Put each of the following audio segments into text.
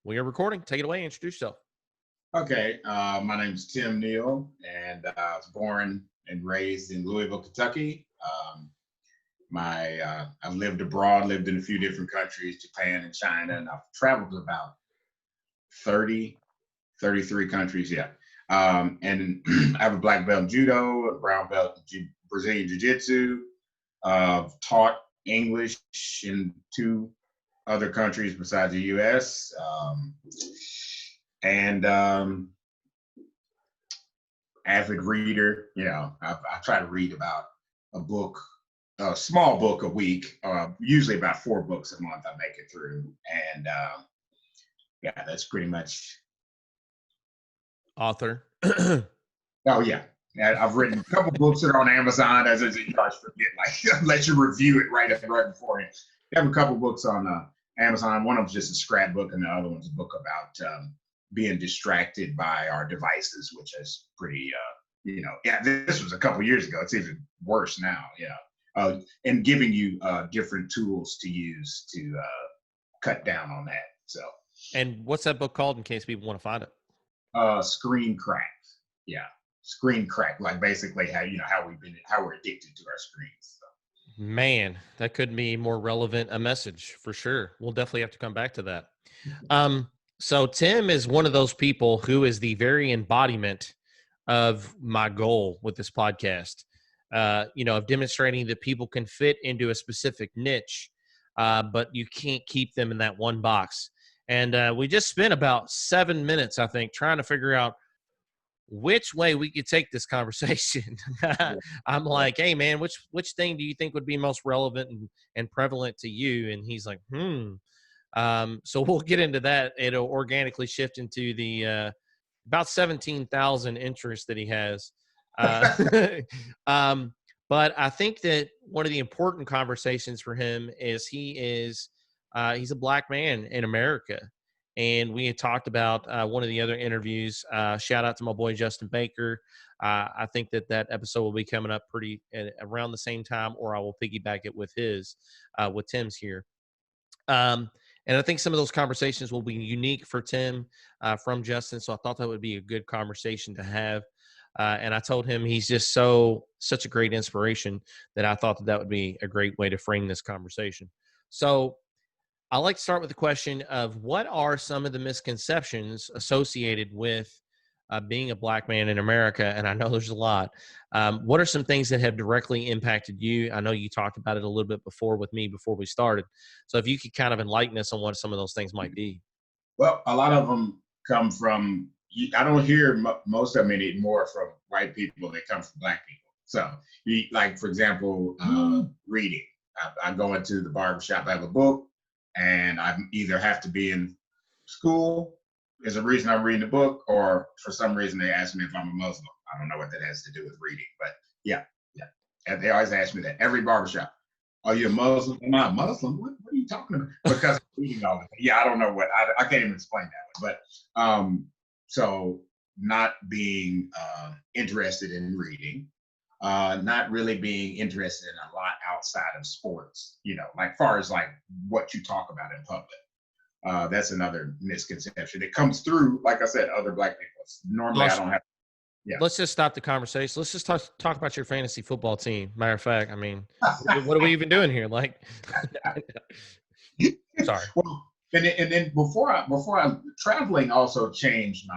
We are recording. Take it away. Introduce yourself. Okay, my name is Tim Neal, and I was born and raised in Louisville, Kentucky. I've lived abroad, lived in a few different countries, Japan and China, and I've traveled to about 30, 33 countries. Yeah, and I have a black belt in judo, a brown belt in Brazilian jiu-jitsu. Taught English in two other countries besides the U.S. And Avid reader. I try to read about a small book a week, usually about 4 books a month I make it through. And yeah, that's pretty much. Author. Oh, yeah. I've written a couple books that are on Amazon, as you guys forget, like let you review it right beforehand. I have a couple books on Amazon. One of them's just a scrapbook, and the other one's a book about being distracted by our devices, which is pretty, this was a couple years ago. It's even worse now, and giving you different tools to use to cut down on that. So. And what's that book called in case people want to find it? Screen Crack. Yeah. Screen crack, like basically how we're addicted to our screens. So. Man, that could be more relevant a message for sure. We'll definitely have to come back to that. So Tim is one of those people who is the very embodiment of my goal with this podcast. Of demonstrating that people can fit into a specific niche, but you can't keep them in that one box. And we just spent about 7 minutes, I think, trying to figure out which way we could take this conversation. I'm like, hey man, which thing do you think would be most relevant and prevalent to you? And he's like, so we'll get into that. It'll organically shift into the about 17,000 interests that he has. But I think that one of the important conversations for him is he's a black man in America. And we had talked about one of the other interviews. Shout out to my boy Justin Baker. I think that episode will be coming up pretty around the same time, or I will piggyback it with with Tim's here. And I think some of those conversations will be unique for Tim from Justin. So I thought that would be a good conversation to have. And I told him he's just such a great inspiration that I thought that would be a great way to frame this conversation. So I like to start with the question of what are some of the misconceptions associated with being a black man in America? And I know there's a lot. What are some things that have directly impacted you? I know you talked about it a little bit before with me before we started. So if you could kind of enlighten us on what some of those things might be. Well, a lot of them come from, I don't hear most of them anymore from white people. They come from black people. So like, for example, reading. I go into the barbershop, I have a book, and I either have to be in school is a reason I'm reading the book, or for some reason they ask me if I'm a Muslim. I don't know what that has to do with reading, but yeah. And they always ask me that every barbershop. Are you a Muslim? Am I a Muslim? What are you talking about? Because I'm reading all the time. Yeah, I don't know what, I can't even explain that one. But so not being interested in reading, not really being interested in a lot outside of sports, like far as like what you talk about in public. That's another misconception. It comes through, like I said, other black people. Normally I don't have. Yeah. Let's just stop the conversation. Let's just talk about your fantasy football team. Matter of fact, I mean, what are we even doing here? Like, sorry. Well, and then before I traveling also changed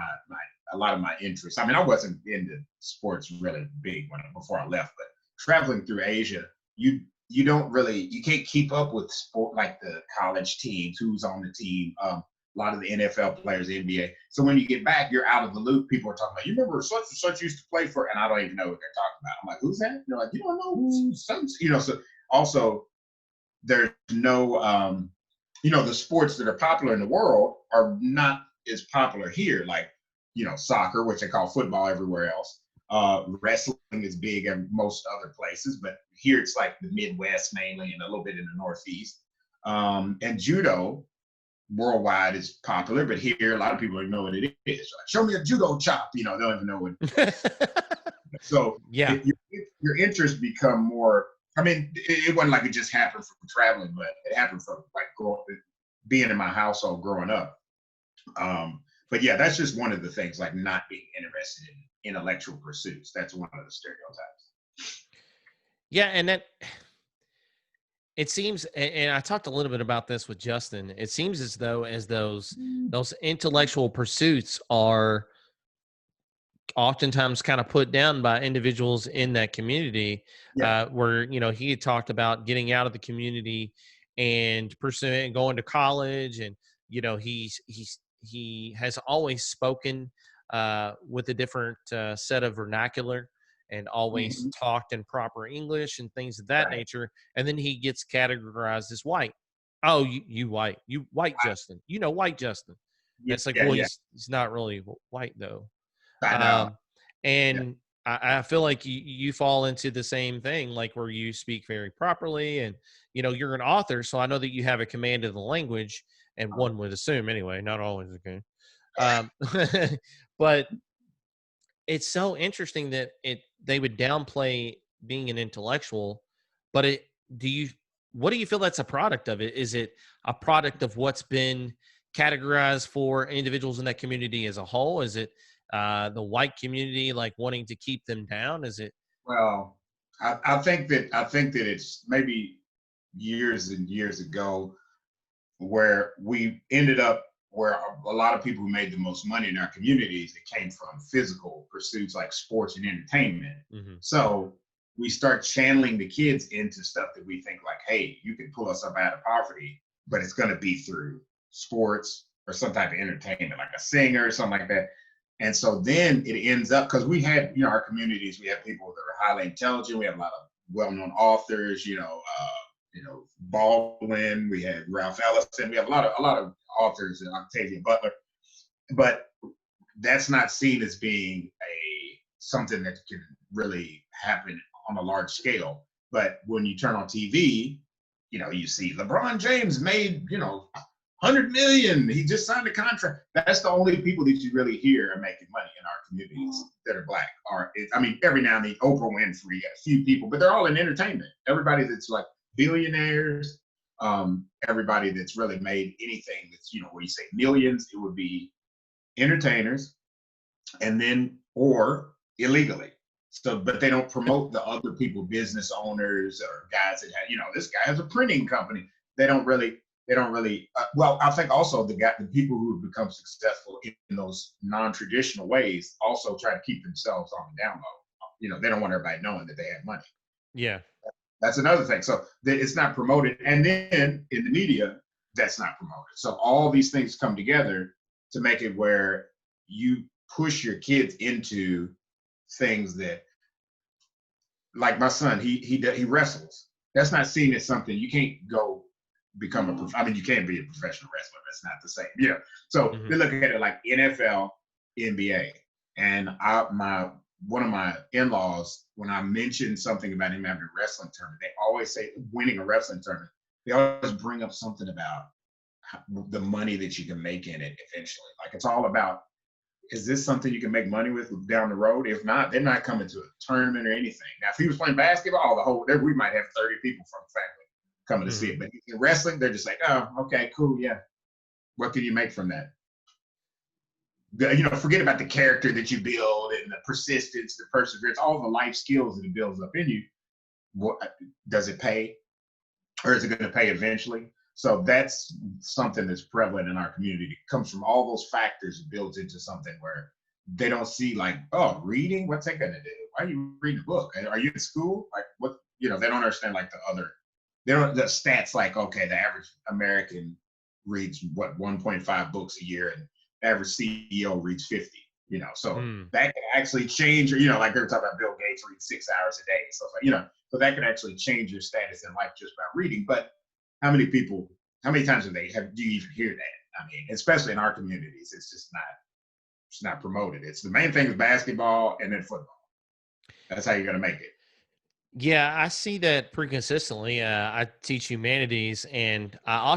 a lot of my interests. I mean, I wasn't into sports really big before I left, but traveling through Asia, you can't keep up with sport, like the college teams, who's on the team, a lot of the NFL players, the NBA. So when you get back, you're out of the loop. People are talking about, you remember such and such used to play for, and I don't even know what they're talking about. I'm like, who's that? They're like, you don't know who's so also there's no, the sports that are popular in the world are not as popular here, like, soccer, which they call football everywhere else. Wrestling is big in most other places, but here it's like the Midwest mainly and a little bit in the Northeast. And judo worldwide is popular, but here a lot of people don't know what it is. Like, show me a judo chop, they don't even know what. So yeah, your interests become more. I mean, it wasn't like it just happened from traveling, but it happened from like being in my household growing up. But yeah, that's just one of the things, like not being interested in intellectual pursuits. That's one of the stereotypes. Yeah, and that it seems, and I talked a little bit about this with Justin. It seems as though as those intellectual pursuits are oftentimes kind of put down by individuals in that community, Yeah, where he had talked about getting out of the community and pursuing going to college, and he has always spoken with a different set of vernacular, and always hmm, talked in proper English and things of that right. nature, and then he gets categorized as white. Oh, you white, you white Justin, white Justin. And it's like, Yeah, well, yeah. he's not really white though. I know. um, Yeah. and I feel like you fall into the same thing, like where you speak very properly, and you're an author, so I know that you have a command of the language, and one would assume anyway, not always okay. Um, but it's so interesting that they would downplay being an intellectual, but do you what do you feel that's a product of? It is it a product of what's been categorized for individuals in that community as a whole? Is it the white community like wanting to keep them down? Is it? Well, I think that it's maybe years and years ago where we ended up where a lot of people who made the most money in our communities, it came from physical pursuits like sports and entertainment. Mhm. So we start channeling the kids into stuff that we think like, hey, you can pull us up out of poverty, but it's going to be through sports or some type of entertainment, like a singer or something like that. And so then it ends up because we had, our communities, we have people that are highly intelligent. We have a lot of well-known authors, Baldwin, we had Ralph Ellison, we have a lot of authors, and Octavia Butler, but that's not seen as being a something that can really happen on a large scale. But when you turn on TV, you see LeBron James made, 100 million. He just signed a contract. That's the only people that you really hear are making money in our communities that are black. I mean, every now and then, Oprah Winfrey, a few people, but they're all in entertainment. Everybody that's like billionaires, everybody that's really made anything that's, where you say millions, it would be entertainers, and then or illegally. So, but they don't promote the other people, business owners or guys that have, this guy has a printing company. They don't really, well, I think also the people who have become successful in those non-traditional ways also try to keep themselves on the down low. They don't want everybody knowing that they have money. Yeah. That's another thing. So it's not promoted. And then in the media, that's not promoted. So all these things come together to make it where you push your kids into things that, like my son, he wrestles. That's not seen as something you can't go become I mean, you can't be a professional wrestler. That's not the same. So Hmm. they look at it like NFL, NBA, and one of my in-laws, when I mentioned something about him having a wrestling tournament, they always say winning a wrestling tournament. They always bring up something about the money that you can make in it eventually. Like it's all about, is this something you can make money with down the road? If not, they're not coming to a tournament or anything. Now, if he was playing basketball, we might have 30 people from the family coming to see Hmm. it. But in wrestling, they're just like, oh, okay, cool, yeah. What can you make from that? Forget about the character that you build and the persistence, the perseverance, all the life skills that it builds up in you. What does it pay, or is it going to pay eventually? So that's something that's prevalent in our community. It comes from all those factors, builds into something where they don't see like, oh, reading, what's that going to do? Why are you reading a book? Are you in school? Like what? They don't understand like the stats, like, okay, the average American reads 1.5 books a year, and the average CEO reads 50. So Mm. that can actually change. Like they were talking about Bill Gates reads 6 hours a day. So so that can actually change your status in life just by reading. But how many people? How many times do you even hear that? I mean, especially in our communities, it's not promoted. It's the main thing is basketball and then football. That's how you're going to make it. Yeah, I see that pretty consistently. I teach humanities, and I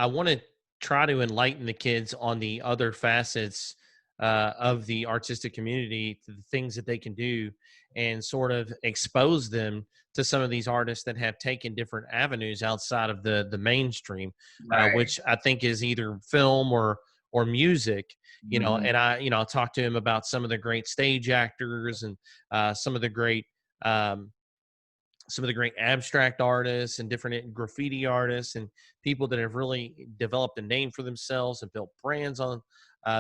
want to try to enlighten the kids on the other facets of the artistic community, to the things that they can do, and sort of expose them to some of these artists that have taken different avenues outside of the mainstream, Right. which I think is either film or music, Mhm. and I talked to him about some of the great stage actors and some of the great um, abstract artists and different graffiti artists and people that have really developed a name for themselves and built brands on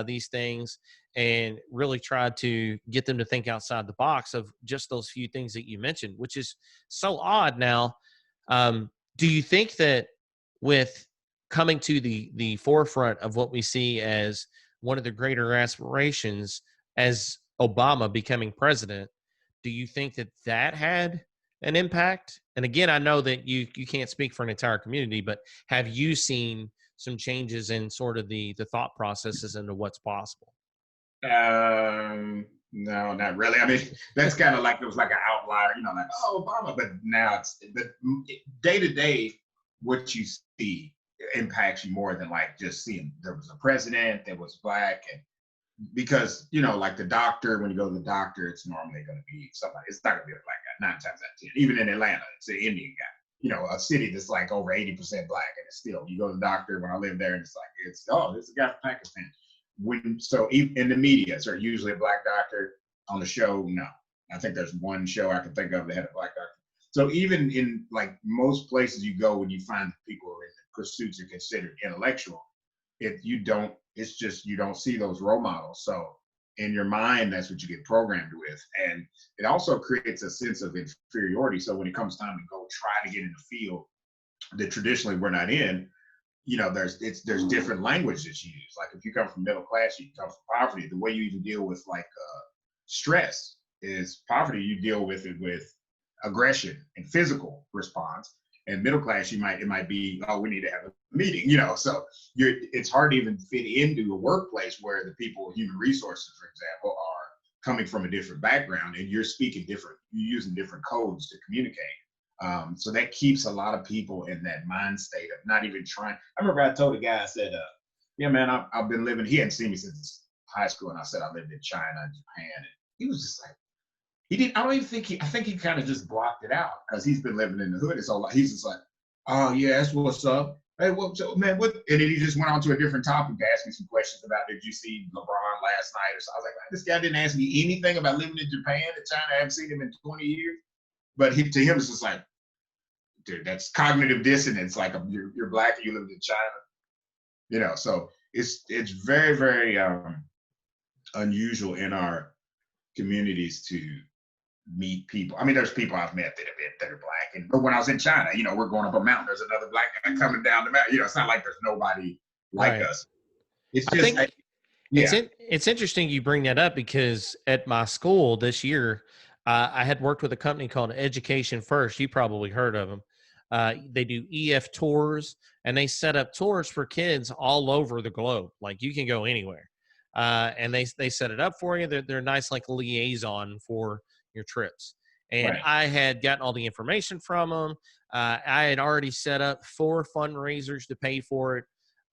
these things, and really tried to get them to think outside the box of just those few things that you mentioned, which is so odd now. Do you think that with coming to the forefront of what we see as one of the greater aspirations as Obama becoming president, do you think that that had an impact? And again, I know that you can't speak for an entire community, but have you seen some changes in sort of the thought processes into what's possible? No, not really. I mean, that's kind of like it was like an outlier, like Obama. But now it's day to day, what you see impacts you more than like just seeing there was a president that was black, and because like the doctor, when you go to the doctor, it's normally going to be somebody. It's not going to be a black guy 9 times out of 10. Even in Atlanta, it's an Indian guy. A city that's like over 80% black, and it's still you go to the doctor. When I live there, and it's like it's a guy from Pakistan. In the media, is there usually a black doctor on the show? No, I think there's one show I can think of that had a black doctor. So even in like most places you go, when you find people in the pursuits are considered intellectual, it's just you don't see those role models. So in your mind, that's what you get programmed with, and it also creates a sense of inferiority. So when it comes time to go try to get in the field that traditionally we're not in, there's different language that you use. Like if you come from middle class, you come from poverty, the way you even deal with like stress is poverty. You deal with it with aggression and physical response. And middle class, it might be, oh, we need to have a meeting, So it's hard to even fit into a workplace where the people, human resources, for example, are coming from a different background, and you're using different codes to communicate. So that keeps a lot of people in that mind state of not even trying. I remember I told a guy, I said, yeah, man, I've been living, he hadn't seen me since high school. And I said, I lived in China and Japan. And he was just like, he didn't, I don't even think I think he kind of just blocked it out because he's been living in the hood. So he's just like, oh, yeah, that's what's up. Hey, what's up, man? What? And then he just went on to a different topic, asked me some questions about, did you see LeBron last night? Or so I was like, man, this guy didn't ask me anything about living in Japan and China. I haven't seen him in 20 years. But to him, it's just like, dude, that's cognitive dissonance. Like you're black and you live in China, So it's very, very unusual in our communities to meet people. I mean, there's people I've met that are black, but when I was in China, we're going up a mountain. There's another black guy coming down the mountain. It's not like there's nobody like Right. us. It's I just, think yeah, it's interesting you bring that up because at my school this year, I had worked with a company called Education First. You probably heard of them. They do EF tours, and they set up tours for kids all over the globe. Like you can go anywhere, and they set it up for you. They're nice like liaison for your trips. And right, I had gotten all the information from them. I had already set up 4 fundraisers to pay for it.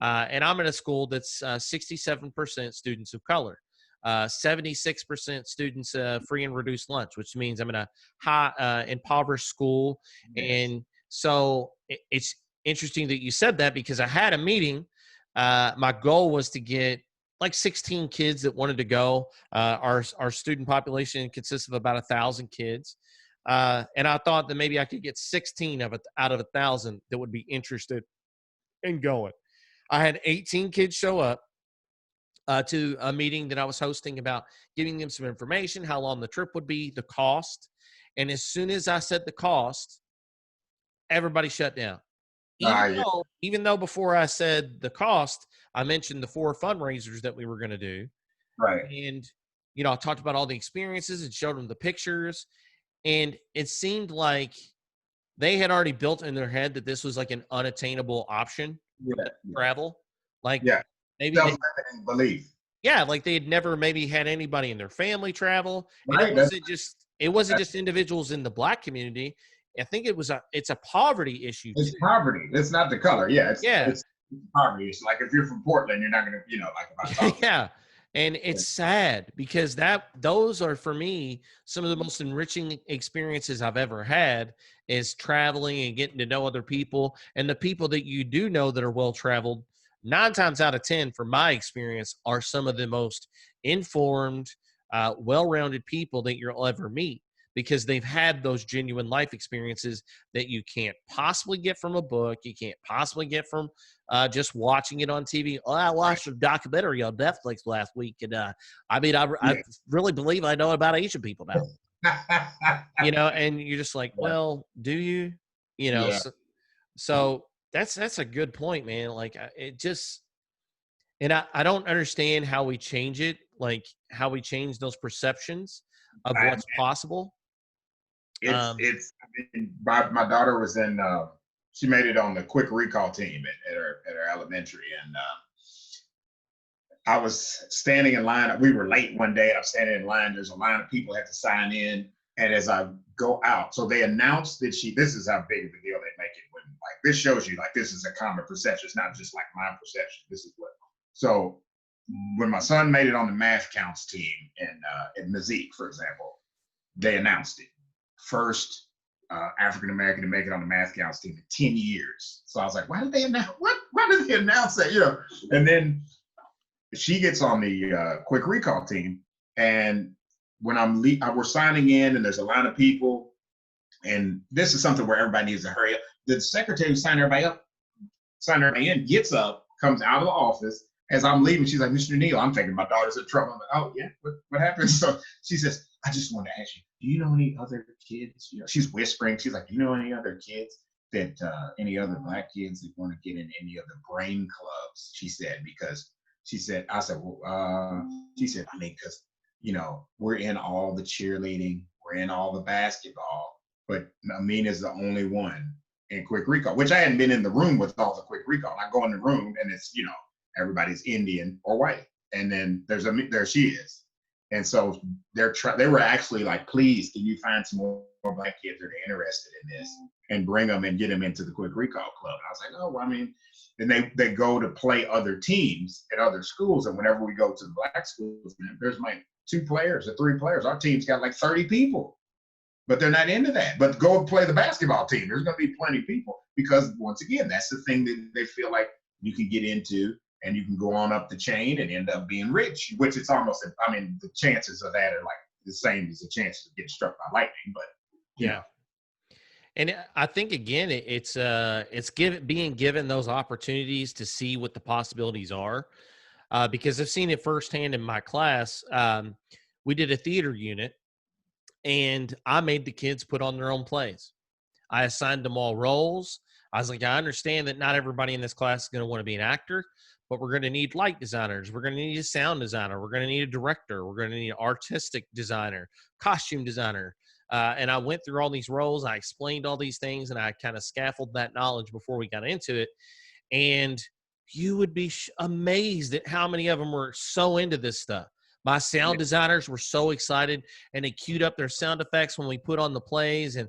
And I'm in a school that's 67% students of color, 76% students free and reduced lunch, which means I'm in a high impoverished school. yes, And so it's interesting that you said that because I had a meeting. My goal was to get like 16 kids that wanted to go. Our student population consists of about 1,000 kids. And I thought that maybe I could get 16 of it out of 1,000 that would be interested in going. I had 18 kids show up to a meeting that I was hosting about giving them some information, how long the trip would be, the cost. And as soon as I said the cost, everybody shut down. yeah, Even though before I said the cost, I mentioned the 4 fundraisers that we were going to do. right. And, I talked about all the experiences and showed them the pictures. And it seemed like they had already built in their head that this was like an unattainable option for Yeah, them to yeah, travel. Like yeah. maybe they, Self-limiting belief, yeah, like they had never maybe had anybody in their family travel. And right? it wasn't That's just individuals in the black community. I think it's a poverty issue it's too. poverty. It's not the color. Yeah, Yeah. it's poverty. It's like if you're from Portland, you're not gonna, like if I talk to Yeah. And you. it's sad because those are for me some of the most enriching experiences I've ever had is traveling and getting to know other people and the people that you do know that are well traveled. 9 times out of 10, from my experience, are some of the most informed, well-rounded people that you'll ever meet, because they've had those genuine life experiences that you can't possibly get from a book. You can't possibly get from just watching it on TV. Oh, I watched a documentary on Netflix last week, and I really believe I know about Asian people now. And you're just like, well, do you? Yeah. So that's a good point, man. Like it just, and I don't understand how we change it, like how we change those perceptions of what's possible. I mean, my daughter was in, she made it on the quick recall team at her elementary. And I was standing in line. We were late one day. I'm standing in line. There's a line of people had to sign in. And as I go out, so they announced that this is how big of a deal they make it when, like, this shows you, like, this is a common perception. It's not just like my perception. This is what, so when my son made it on the math counts team in Mazik, for example, they announced it. First African-American to make it on the math counts team in 10 years. So I was like, why did they announce, why did they announce that? And then she gets on the quick recall team, and when we're signing in and there's a line of people, and this is something where everybody needs to hurry up. The secretary who signed everybody in, gets up, comes out of the office. As I'm leaving, she's like, Mr. Neal, I'm thinking my daughter's in trouble. I'm like, oh yeah, what happened? So she says, I just want to ask you, do you know any other kids? She's whispering. She's like, do you know any other kids any other Black kids that want to get in any of the brain clubs? She said, because she said, I said, well, she said, I mean, because we're in all the cheerleading, we're in all the basketball, but Amin is the only one in quick recall, which I hadn't been in the room with all the quick recall. I go in the room and it's, everybody's Indian or white. And then there she is. And so they were actually like, please, can you find some more Black kids that are interested in this and bring them and get them into the quick recall club? And I was like, oh, well, I mean, and they go to play other teams at other schools. And whenever we go to the Black schools, there's like 2 players or 3 players. Our team's got like 30 people, but they're not into that. But go play the basketball team. There's going to be plenty of people, because once again, that's the thing that they feel like you can get into, and you can go on up the chain and end up being rich, which it's almost, I mean, the chances of that are like the same as the chances of getting struck by lightning, but yeah. And I think, again, it's being given those opportunities to see what the possibilities are, because I've seen it firsthand in my class. We did a theater unit, and I made the kids put on their own plays. I assigned them all roles. I was like, I understand that not everybody in this class is going to want to be an actor, but we're going to need light designers. We're going to need a sound designer. We're going to need a director. We're going to need an artistic designer, costume designer. And I went through all these roles. I explained all these things, and I kind of scaffolded that knowledge before we got into it. And you would be amazed at how many of them were so into this stuff. My sound designers were so excited, and they queued up their sound effects when we put on the plays. And,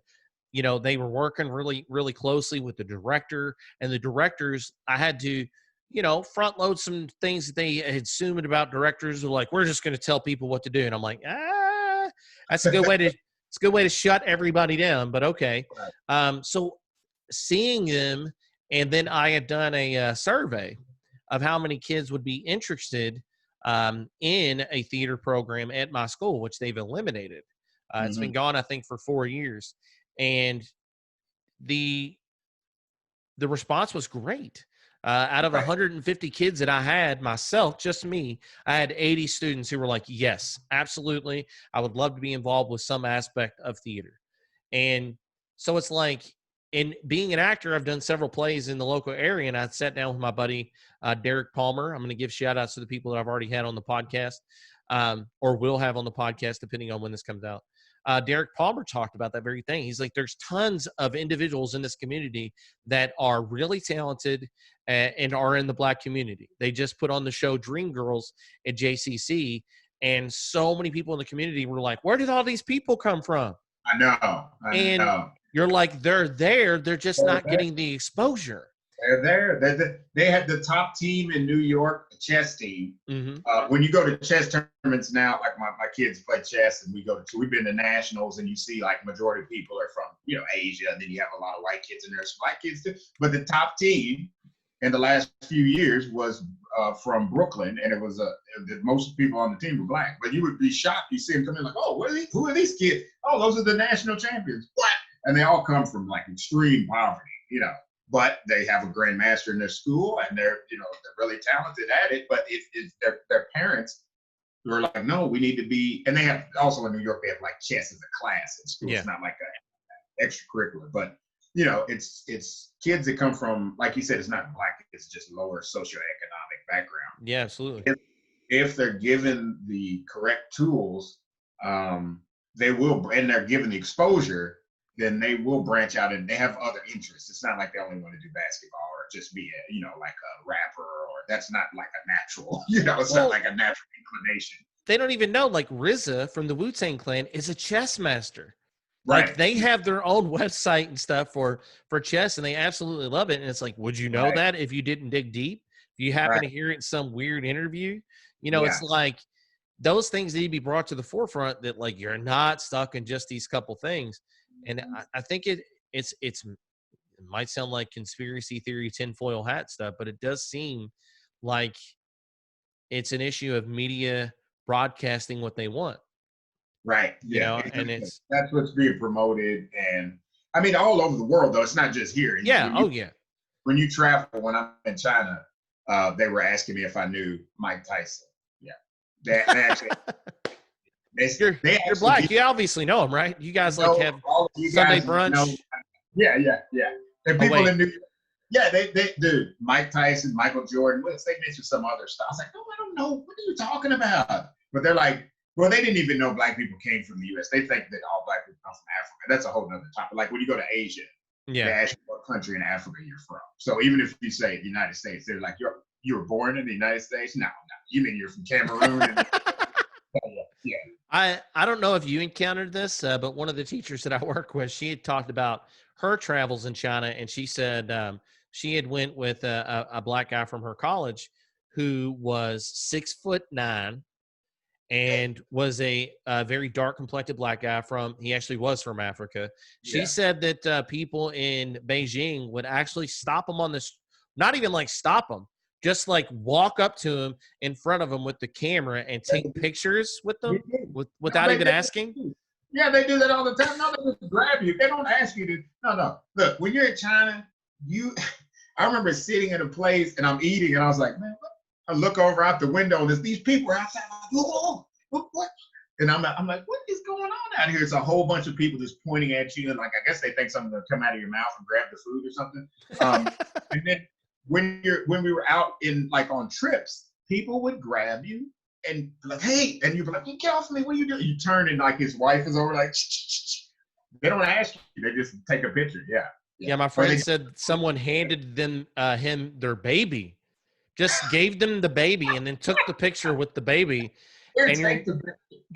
they were working really, really closely with the director, and the directors, I had to, front load some things that they had assumed about directors. Were like, we're just going to tell people what to do. And I'm like, that's a good way to, it's a good way to shut everybody down, but okay. So seeing them, and then I had done a survey of how many kids would be interested in a theater program at my school, which they've eliminated. It's been gone, I think, for 4 years. And the response was great. Out of 150 kids that I had myself, just me, I had 80 students who were like, yes, absolutely. I would love to be involved with some aspect of theater. And so it's like, in being an actor, I've done several plays in the local area, and I sat down with my buddy, Derek Palmer. I'm going to give shout outs to the people that I've already had on the podcast, or will have on the podcast, depending on when this comes out. Derek Palmer talked about that very thing. He's like, there's tons of individuals in this community that are really talented and are in the Black community. They just put on the show Dreamgirls at JCC, and so many people in the community were like, where did all these people come from? I know. You're like, they're there. They're just not getting the exposure. They're there. They had the top team in New York, the chess team. When you go to chess tournaments now, like my kids play chess, and we've been to nationals, and you see like majority of people are from Asia, and then you have a lot of white kids and there's Black kids too. But the top team in the last few years was from Brooklyn, and it was most people on the team were black. But you would be shocked. You see them come in like, oh, who are these kids? Oh, those are the national champions. What? And they all come from like extreme poverty, But they have a grandmaster in their school, and they're really talented at it. But it's their parents who are like, no, we need to be. And they have also in New York, they have like chess as a class in school. Yeah. It's not like a extracurricular, but it's kids that come from, like you said, it's not black, it's just lower socioeconomic background. Yeah, absolutely. If they're given the correct tools, they will, and they're given the exposure, then they will branch out and they have other interests. It's not like they only want to do basketball or just be like a rapper, or that's not like a natural, it's not like a natural inclination. They don't even know, like RZA from the Wu-Tang Clan is a chess master. Right. Like they have their own website and stuff for chess, and they absolutely love it. And it's like, would you know that if you didn't dig deep? If you happen to hear it in some weird interview, it's like those things need to be brought to the forefront, that like you're not stuck in just these couple things. And I think it might sound like conspiracy theory, tinfoil hat stuff, but it does seem like it's an issue of media broadcasting what they want. Right. Yeah. And that's what's being promoted. And I mean, all over the world, though. It's not just here. Yeah. When you travel, when I'm in China, they were asking me if I knew Mike Tyson. Yeah. They actually. You're black. You obviously know him, right? You guys have Sunday brunch. Yeah. And people in New York. Yeah, they dude, Mike Tyson, Michael Jordan. They mentioned some other stuff. I was like, no, I don't know. What are you talking about? But they're like, well, they didn't even know black people came from the U.S. They think that all black people come from Africa. That's a whole nother topic. Like when you go to Asia, they ask you what country in Africa you're from. So even if you say the United States, they're like, you were born in the United States? No. You mean you're from Cameroon? Yeah. I don't know if you encountered this, but one of the teachers that I work with, she had talked about her travels in China, and she said she had went with a black guy from her college who was 6'9" and was a very dark complected black guy he actually was from Africa. She said that people in Beijing would actually stop him on this, not even like stop him, just like walk up to him in front of him with the camera and take pictures with them without even asking. Yeah, they do that all the time. No, they just grab you. They don't ask you to. No. Look, when you're in China, I remember sitting in a place and I'm eating and I was like, man, what? I look over out the window and there's these people outside. I'm like, whoa, what? And I'm like, what is going on out here? It's a whole bunch of people just pointing at you, and like I guess they think something's gonna come out of your mouth and grab the food or something. And then when we were out in like on trips, people would grab you and be like, hey, and you'd be like, get off me, what are you doing? You turn and like his wife is over like, they don't ask you, they just take a picture. Yeah, my friend said someone handed them him their baby. Just gave them the baby and then took the picture with the baby.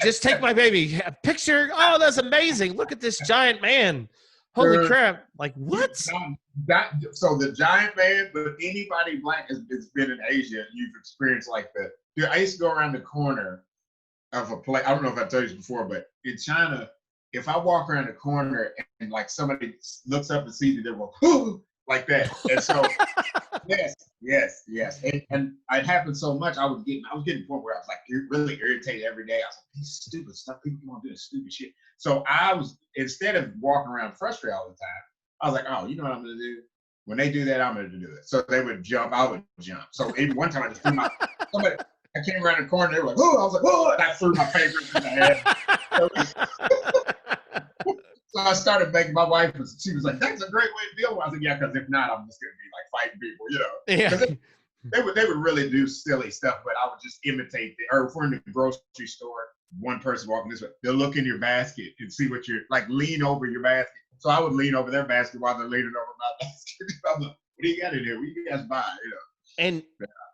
Just take my baby. A picture. Oh, that's amazing. Look at this giant man. Holy crap. Like, what? So the giant man, but anybody black has been in Asia, you've experienced like that. Dude, I used to go around the corner of a place. I don't know if I told you this before, but in China, if I walk around the corner and like somebody looks up and sees me, they go, whoo, like that. And so, yes. And it happened so much, I was getting to the point where I was like really irritated every day. I was like, these stupid stuff, people want to do this stupid shit. So I was, instead of walking around frustrated all the time, I was like, oh, you know what I'm going to do? When they do that, I'm going to do it. So they would jump, I would jump. So even one time I just threw I came around the corner, they were like, oh, I was like, oh, and I threw my fingers in the head. So I started making my wife, she was like, that's a great way to deal with it. I was like, yeah, because if not, I'm just going to be like fighting people, Yeah. They would really do silly stuff, but I would just imitate or if we're in the grocery store, one person walking this way, they'll look in your basket and see what you're like, lean over your basket. So I would lean over their basket while they're leaning over my basket. I'm like, what do you got in here? What do you guys buy? And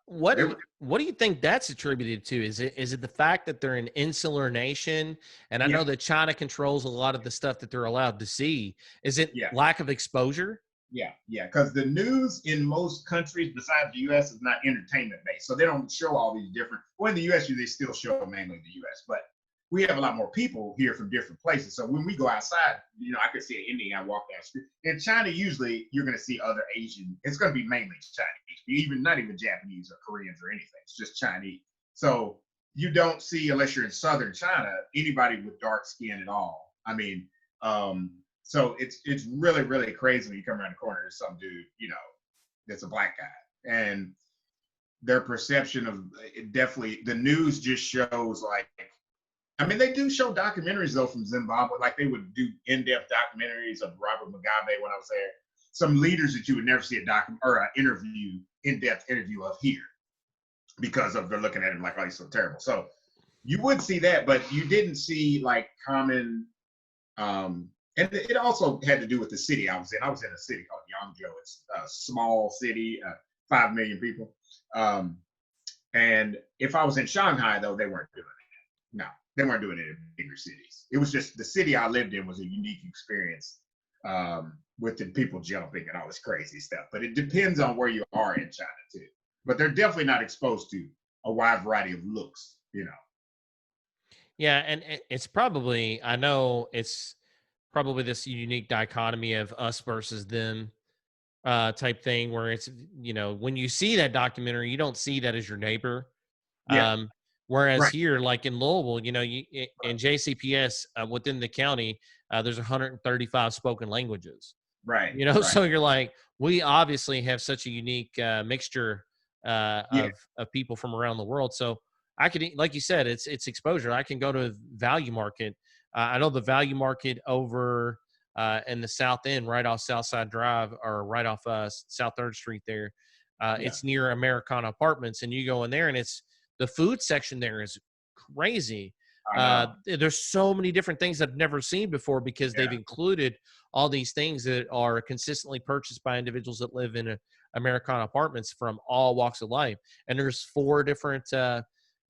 what do you think that's attributed to? Is it the fact that they're an insular nation? And I know that China controls a lot of the stuff that they're allowed to see. Is it lack of exposure? Yeah. Because the news in most countries besides the U.S. is not entertainment based. So they don't show all these different, well, in the U.S., they still show mainly the U.S., but we have a lot more people here from different places. So when we go outside, I could see an Indian guy walk down the street. In China, usually you're going to see other Asian. It's going to be mainly Chinese, not even Japanese or Koreans or anything. It's just Chinese. So you don't see, unless you're in southern China, anybody with dark skin at all. I mean, so it's really, really crazy when you come around the corner, there's some dude, that's a black guy. And their perception of it, definitely, the news just shows like, I mean, they do show documentaries though from Zimbabwe, like they would do in-depth documentaries of Robert Mugabe when I was there. Some leaders that you would never see an in-depth interview of here, because of they're looking at him like, oh, he's so terrible. So you would see that, but you didn't see like common. And it also had to do with the city I was in. I was in a city called Yangzhou. It's a small city, 5 million people. And if I was in Shanghai, though, they weren't doing it. No. They weren't doing it in bigger cities. It was just the city I lived in was a unique experience with the people jumping and all this crazy stuff. But it depends on where you are in China too. But they're definitely not exposed to a wide variety of looks, Yeah, and it's probably, I know it's probably this unique dichotomy of us versus them type thing where it's, when you see that documentary, you don't see that as your neighbor. Yeah. Whereas Right. here, like in Louisville, in JCPS within the county, there's 135 spoken languages. Right. So you're like, we obviously have such a unique mixture of people from around the world. So I could, like you said, it's exposure. I can go to Value Market. I know the Value Market over in the South End, right off Southside Drive, or right off South 3rd Street there. It's near Americana Apartments, and you go in there, and it's the food section there is crazy. There's so many different things I've never seen before because they've included all these things that are consistently purchased by individuals that live in Americana Apartments from all walks of life. And there's 4 different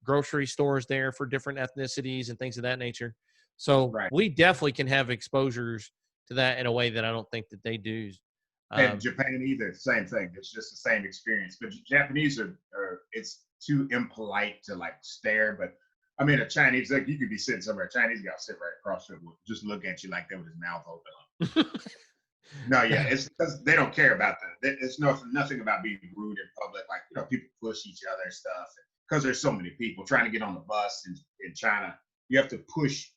grocery stores there for different ethnicities and things of that nature. So we definitely can have exposures to that in a way that I don't think that they do. And Japan either, same thing. It's just the same experience. But Japanese are it's too impolite to like stare. But I mean, a Chinese, like you could be sitting somewhere, a Chinese guy sit right across the room, just look at you like that with his mouth open. No, yeah, it's because they don't care about that. It's nothing about being rude in public. Like, people push each other and stuff. Because there's so many people trying to get on the bus in China, you have to push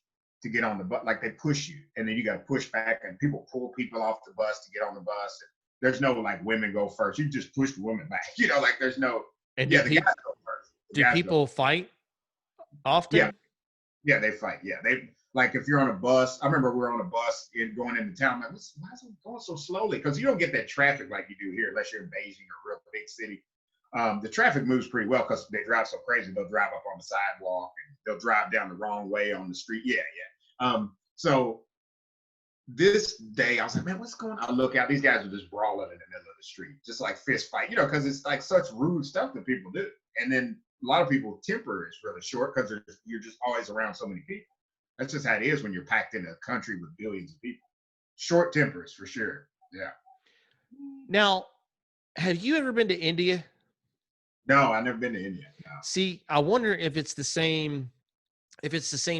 to get on the bus. Like they push you, and then you got to push back, and people pull people off the bus to get on the bus. There's no like women go first. You just push the women back. Like there's no. And the guys go first. Do people fight often? Yeah, they fight. Yeah, they like if you're on a bus. I remember we were on a bus going into town. I'm like, why is it going so slowly? Because you don't get that traffic like you do here, unless you're in Beijing or a real big city. The traffic moves pretty well because they drive so crazy. They'll drive up on the sidewalk and they'll drive down the wrong way on the street. Yeah. So this day I was like, man, what's going on? I look out, these guys are just brawling in the middle of the street, just like fist fight, because it's like such rude stuff that people do. And then a lot of people temper is really short because you're just always around so many people. That's just how it is when you're packed in a country with billions of people. Short tempers for sure. Yeah. Now, have you ever been to India? No, I've never been to India. No. See, I wonder if it's the same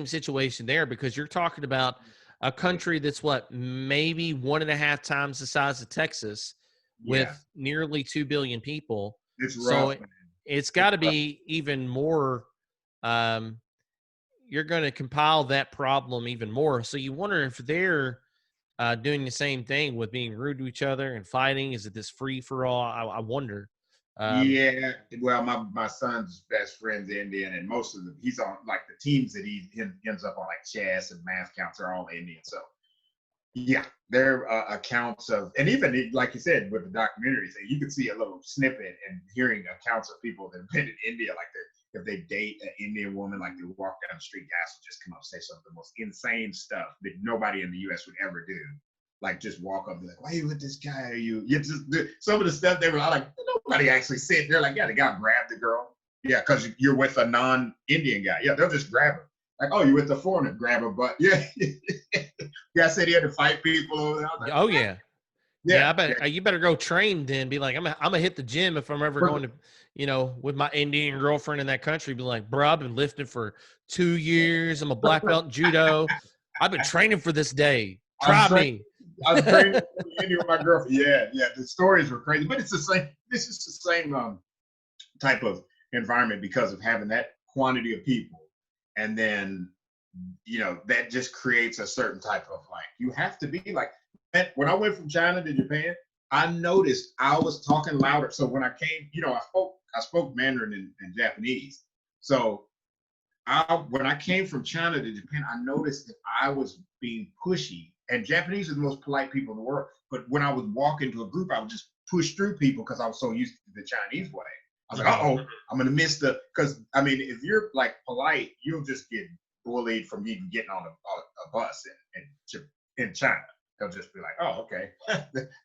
situation there, because you're talking about a country that's maybe 1.5 times the size of Texas with nearly 2 billion people. It's rough, man. It's got to be even more. You're going to compile that problem even more. So you wonder if they're doing the same thing with being rude to each other and fighting. Is it this free for all? I wonder. Yeah, well, my son's best friend's Indian, and most of them, he's on like the teams that he ends up on, like chess and math counts, are all Indian. So yeah, their accounts of, and even like you said with the documentaries, you could see a little snippet and hearing accounts of people that have been in India, like if they date an Indian woman, like they walk down the street, guys will just come up and say some of the most insane stuff that nobody in the U.S. would ever do. Like just walk up and be like, why are you with this guy? You just do some of the stuff they were like, nobody actually said. They're like, yeah, the guy grabbed the girl. Yeah, because you're with a non-Indian guy. Yeah, they'll just grab her. Like, oh, you're with the foreigner, grab her butt. Yeah. Yeah, I said he had to fight people. Like, oh, yeah. Yeah, I bet you better go train then. Be like, I'm gonna hit the gym if I'm ever going to, with my Indian girlfriend in that country. Be like, bro, I've been lifting for 2 years. I'm a black belt in judo. I've been training for this day. Try me. I was training with my girlfriend. Yeah. The stories were crazy, but it's the same. This is the same type of environment because of having that quantity of people, and then that just creates a certain type of like you have to be like. When I went from China to Japan, I noticed I was talking louder. So when I came, I spoke Mandarin and Japanese. So when I came from China to Japan, I noticed that I was being pushy. And Japanese are the most polite people in the world. But when I would walk into a group, I would just push through people because I was so used to the Chinese way. I was like, I'm going to miss because if you're like polite, you'll just get bullied from even getting on a bus in China. They'll just be like, oh, okay.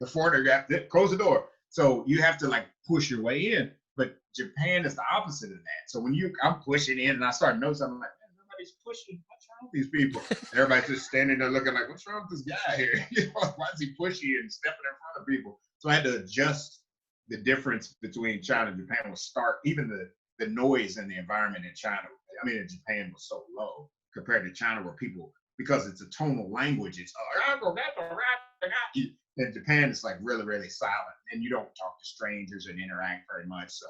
the foreigner got close the door. So you have to like push your way in. But Japan is the opposite of that. So when I'm pushing in and I start noticing, I'm like, man, nobody's pushing. What's wrong with these people? Everybody's just standing there looking like, what's wrong with this guy here? Why is he pushy and stepping in front of people? So I had to adjust the difference between China and Japan was stark. Even the noise and the environment in in Japan was so low compared to China where people, because it's a tonal language, it's in Japan it's like really, really silent, and you don't talk to strangers and interact very much. So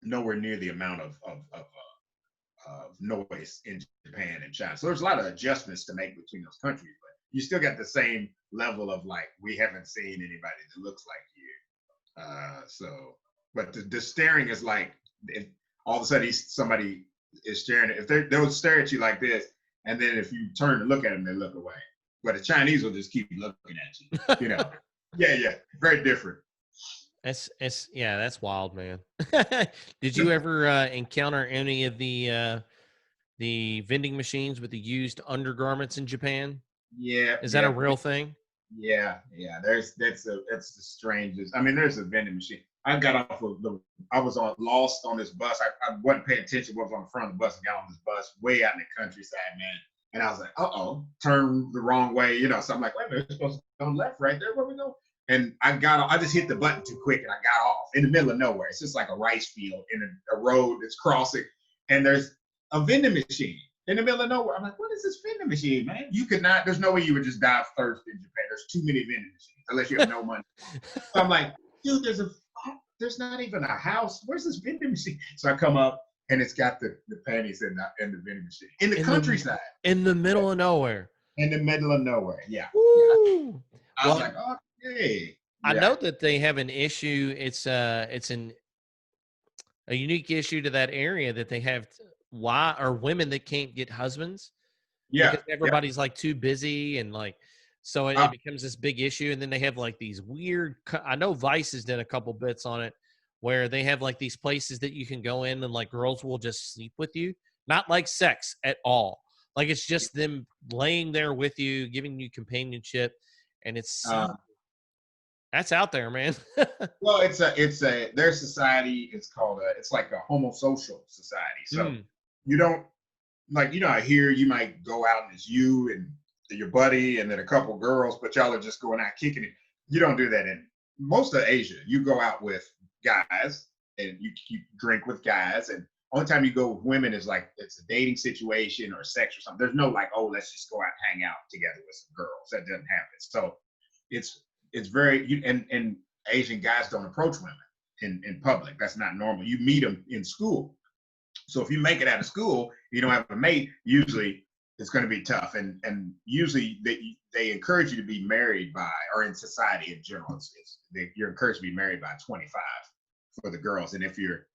nowhere near the amount of noise in Japan and China. So there's a lot of adjustments to make between those countries, but you still got the same level of like, we haven't seen anybody that looks like you. But the staring is like, if all of a sudden somebody is staring, if they'll stare at you like this, and then if you turn to look at them, they look away. But the Chinese will just keep looking at you. Yeah, very different. That's wild, man. Did you ever encounter any of the vending machines with the used undergarments in Japan? Yeah. Is that a real thing? Yeah. That's the strangest. There's a vending machine. I got off of I was lost on this bus. I wasn't paying attention what was on the front of the bus and got on this bus way out in the countryside, man. And I was like, turn the wrong way, So I'm like, wait a minute, we're supposed to go left right there. Where we go? And I just hit the button too quick and I got off in the middle of nowhere. It's just like a rice field in a road that's crossing. And there's a vending machine in the middle of nowhere. I'm like, what is this vending machine, man? You could not, there's no way you would just die of thirst in Japan. There's too many vending machines unless you have no money. So I'm like, dude, there's not even a house. Where's this vending machine? So I come up and it's got the panties in the vending machine. In the countryside. In the middle of nowhere. In the middle of nowhere, yeah. Woo! I was like, okay. I know that they have an issue. It's a unique issue to that area that they have women that can't get husbands. Yeah. Because everybody's like too busy and like, so it becomes this big issue. And then they have like these weird, I know Vice has done a couple bits on it where they have like these places that you can go in and like girls will just sleep with you. Not like sex at all. Like it's just them laying there with you, giving you companionship. And it's that's out there, man. Well, it's their society is called it's like a homosocial society. So you don't like, out here you might go out and it's you and your buddy and then a couple girls, but y'all are just going out kicking it. You don't do that in most of Asia. You go out with guys and you drink with guys, and only time you go with women is like it's a dating situation or sex or something. There's no like, let's just go out and hang out together with some girls. That doesn't happen. So it's very, and Asian guys don't approach women in public. That's not normal. You meet them in school. So if you make it out of school, you don't have a mate, usually it's going to be tough. And usually they encourage you to be married by, or in society in general, you're encouraged to be married by 25 for the girls. And if you're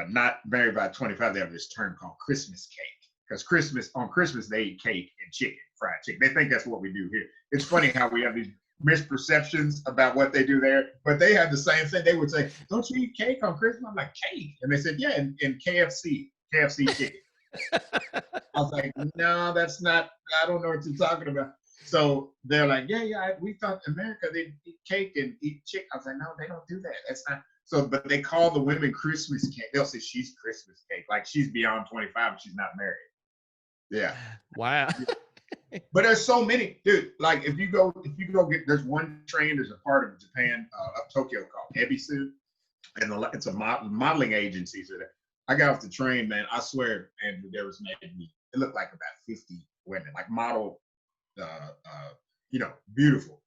not married by 25, they have this term called Christmas cake. Because on Christmas, they eat cake and chicken, fried chicken. They think that's what we do here. It's funny how we have these misperceptions about what they do there, but they have the same thing. They would say, don't you eat cake on Christmas? I'm like, cake? And they said, yeah, in KFC chicken. I was like, no, that's not, I don't know what you're talking about. So they're like, yeah, we thought America, they eat cake and eat chicken. I was like, no, they don't do that. That's not. So, but they call the women Christmas cake. They'll say she's Christmas cake, like she's beyond 25 and she's not married. Yeah. Wow. But there's so many, dude. Like if you go get, there's one train. There's a part of Japan, of Tokyo called Ebisu, and it's a modeling agency. So that I got off the train, man. I swear, Andrew, there was maybe it looked like about 50 women, like model, beautiful.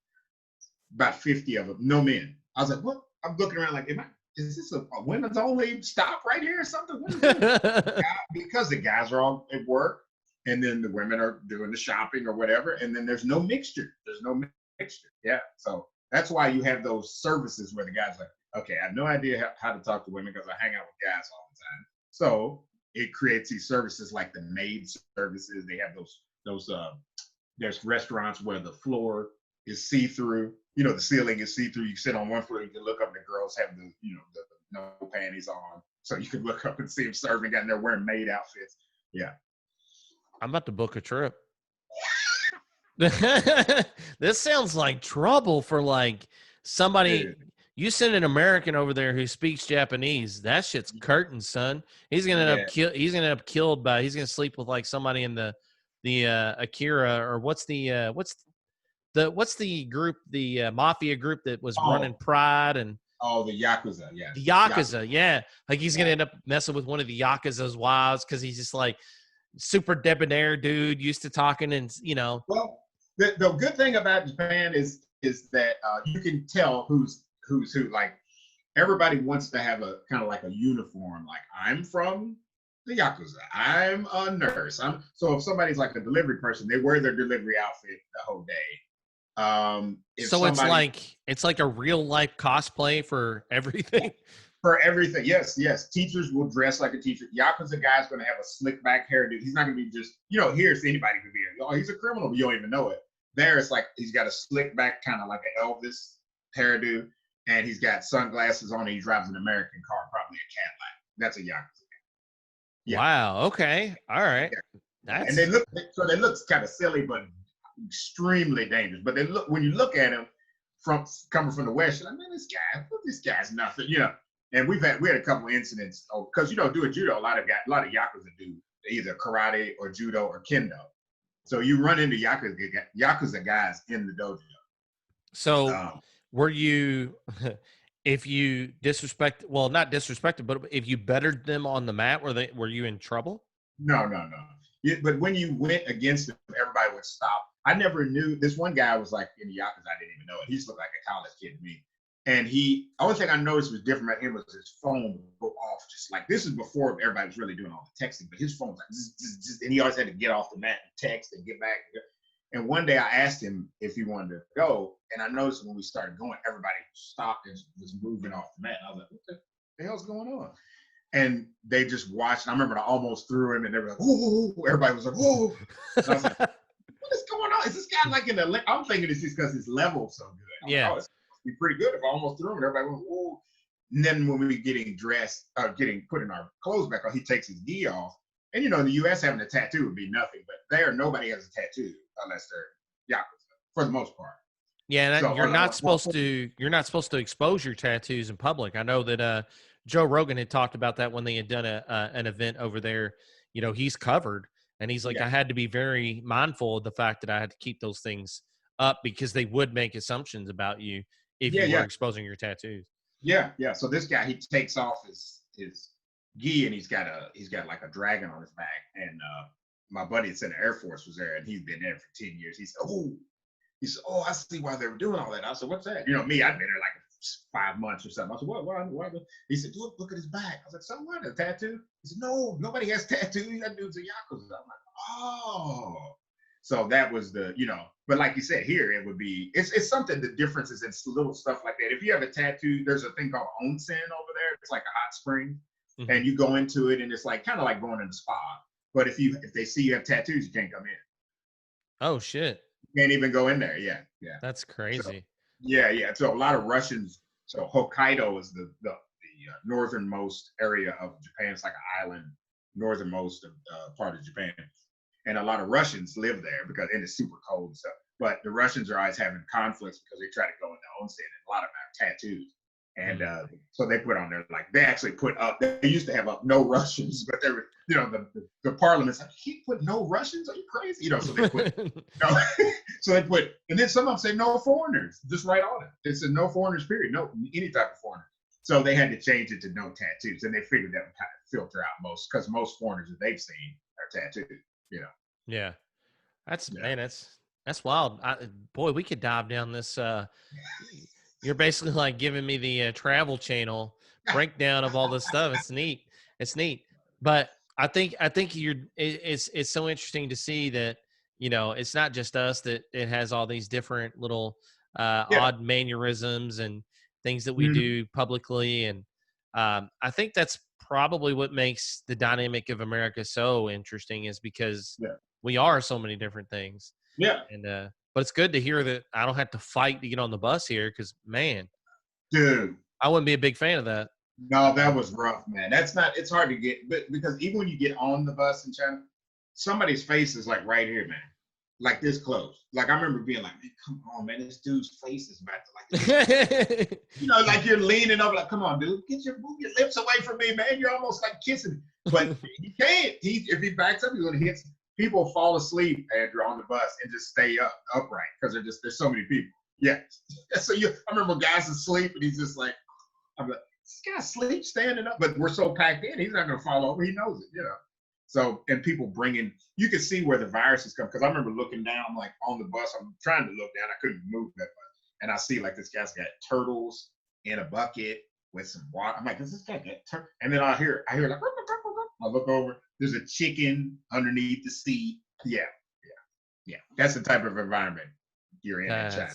About 50 of them, no men. I was like, what? I'm looking around like, is this a women's only stop right here or something? What is this? Because the guys are all at work, and then the women are doing the shopping or whatever, and then there's no mixture. There's no mixture. Yeah. So that's why you have those services where the guys are like, okay, I have no idea how to talk to women because I hang out with guys all the time. So it creates these services like the maid services. They have those there's restaurants where the floor is see-through. The ceiling is see-through. You sit on one floor, you can look up, and the girls have the no panties on. So you can look up and see them serving, and they're wearing maid outfits. Yeah. I'm about to book a trip. This sounds like trouble for like somebody. Dude. You send an American over there who speaks Japanese. That shit's curtain, son. He's gonna end up killed by. He's gonna sleep with like somebody in the Akira, or what's the group, the mafia group that was running Pride and. Oh, the Yakuza, yeah. The Yakuza, yeah. Like he's gonna end up messing with one of the Yakuza's wives because he's just like super debonair dude, used to talking and Well, the good thing about Japan is that you can tell who's who. Like everybody wants to have a kind of like a uniform. Like I'm from the Yakuza. I'm a nurse. So if somebody's like a delivery person, they wear their delivery outfit the whole day. So it's like a real life cosplay for everything. For everything, yes. Teachers will dress like a teacher. Yakuza guy's going to have a slick back hairdo. He's not going to be just, here's anybody could be. Oh, he's a criminal, but you don't even know it. There, it's like he's got a slick back, kind of like an Elvis hairdo, and he's got sunglasses on. And he drives an American car, probably a Cadillac. That's a Yakuza guy. Yeah. Wow. Okay. All right. Yeah. And they look kind of silly, but extremely dangerous. But when you look at him coming from the West, you're like, man, this guy's nothing, And we had a couple of incidents because doing judo, a lot of Yakuza do either karate or judo or kendo. So you run into Yakuza guys in the dojo. So were you, if you not disrespected, but if you bettered them on the mat, were you in trouble? No. But when you went against them, everybody would stop. I never knew this one guy was like in the Yakuza. I didn't even know it. He just looked like a college kid to me. And only thing I noticed was different about him was his phone would go off. Just like this is before everybody was really doing all the texting, but his phone was like, zzz, and he always had to get off the mat and text and get back. And one day I asked him if he wanted to go, and I noticed when we started going, everybody stopped and was moving off the mat. And I was like, what the hell's going on? And they just watched. And I remember I almost threw him, and they were like, "Ooh!" Everybody was like, "Ooh!" And I was like, what is going on? Is this guy like I'm thinking it's just because his level's so good. Yeah. It's be pretty good if I almost threw him, and everybody went, "Ooh!" And then when we getting dressed, putting our clothes back on, he takes his gi off. And in the U.S. having a tattoo would be nothing, but there nobody has a tattoo unless they're Yakuza for the most part. Yeah, so, you're not supposed to expose your tattoos in public. I know that Joe Rogan had talked about that when they had done an event over there. He's covered, and he's like, I had to be very mindful of the fact that I had to keep those things up because they would make assumptions about you if you were exposing your tattoos. Yeah. So this guy, he takes off his gi, and he's got like a dragon on his back. And my buddy that's in the Air Force was there, and he's been there for 10 years. He said, "Oh, I see why they were doing all that." I said, "What's that?" Me, I'd been there like 5 months or something. I said, "What?" He said, "Look at his back." I was like, "So what? A tattoo?" He said, "No, nobody has tattoos. That dude's a Yakuza." I'm like, "Oh." So that was but like you said, here it would be, it's something, the differences in little stuff like that. If you have a tattoo, there's a thing called onsen over there. It's like a hot spring, and you go into it, and it's like kind of like going in the spa. But if they see you have tattoos, you can't come in. Oh shit! You can't even go in there. Yeah. That's crazy. So, yeah. So a lot of Russians. So Hokkaido is the northernmost area of Japan. It's like an island, northernmost part of Japan. And a lot of Russians live there and it's super cold and stuff. But the Russians are always having conflicts because they try to go into onsen, and a lot of them have tattoos. And so they put on there, like, they actually put up, they used to have up no Russians, but they were, the parliament's like, you can't put no Russians? Are you crazy? So they put, so they put, and then some of them say no foreigners, just right on it. It said no foreigners, period. No, any type of foreigner. So they had to change it to no tattoos. And they figured that would kind of filter out because most foreigners that they've seen are tattooed, Yeah. Man, that's wild. Boy, we could dive down this. You're basically like giving me the Travel Channel breakdown of all this stuff. It's neat. But I think it's so interesting to see that, it's not just us, that it has all these different little odd mannerisms and things that we do publicly. And I think that's probably what makes the dynamic of America so interesting, is because we are so many different things. Yeah. And but it's good to hear that I don't have to fight to get on the bus here, because, man, dude, I wouldn't be a big fan of that. No, that was rough, man. It's hard to get, but because even when you get on the bus in China, somebody's face is like right here, man, like this close. Like I remember being like, man, come on, man, this dude's face is about to like, like you're leaning up, like, come on, dude, move your lips away from me, man. You're almost like kissing me, but he can't. If he backs up, he's gonna hit. People fall asleep, Andrew, on the bus and just stay upright because there's so many people. Yeah. So I remember guys asleep and he's just like, I'm like, this guy asleep standing up, but we're so packed in, he's not gonna fall over. He knows it, So, and people you can see where the viruses come, because I remember looking down, like on the bus. I'm trying to look down, I couldn't move that much, and I see like this guy's got turtles in a bucket with some water. I'm like, does this guy get turtle? And then I hear like, I look over, there's a chicken underneath the seat. Yeah. That's the type of environment you're in China.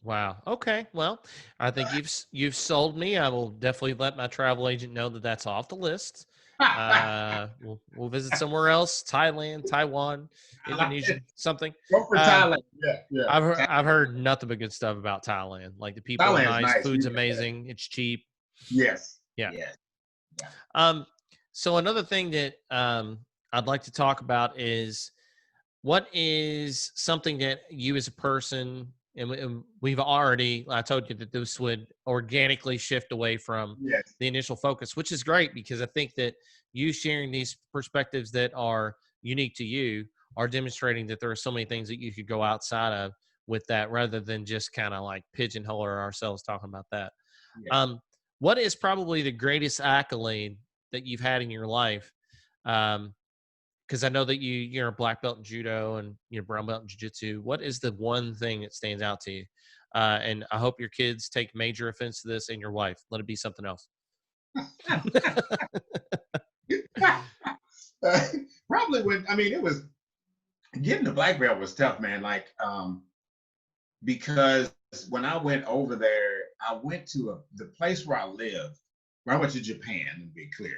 Wow. Okay. Well, I think you've sold me. I will definitely let my travel agent know that that's off the list. We'll visit somewhere else: Thailand, Taiwan, Indonesia, something. Go for Thailand. Yeah. I've heard nothing but good stuff about Thailand. Like, the people are nice, food's amazing, it's cheap. Yes. Yeah. So another thing that I'd like to talk about is, what is something that you as a person, and we've already, I told you that this would organically shift away from the initial focus, which is great, because I think that you sharing these perspectives that are unique to you are demonstrating that there are so many things that you could go outside of with that, rather than just kind of like pigeonhole ourselves talking about that. What is probably the greatest accolade that you've had in your life? Because I know that you're a black belt in judo and you're brown belt in jiu-jitsu. What is the one thing that stands out to you? And I hope your kids take major offense to this, and your wife. Let it be something else. Probably it was, getting the black belt was tough, man. Like, because when I went over there, I went to the place where I live. When I went to Japan, to be clear,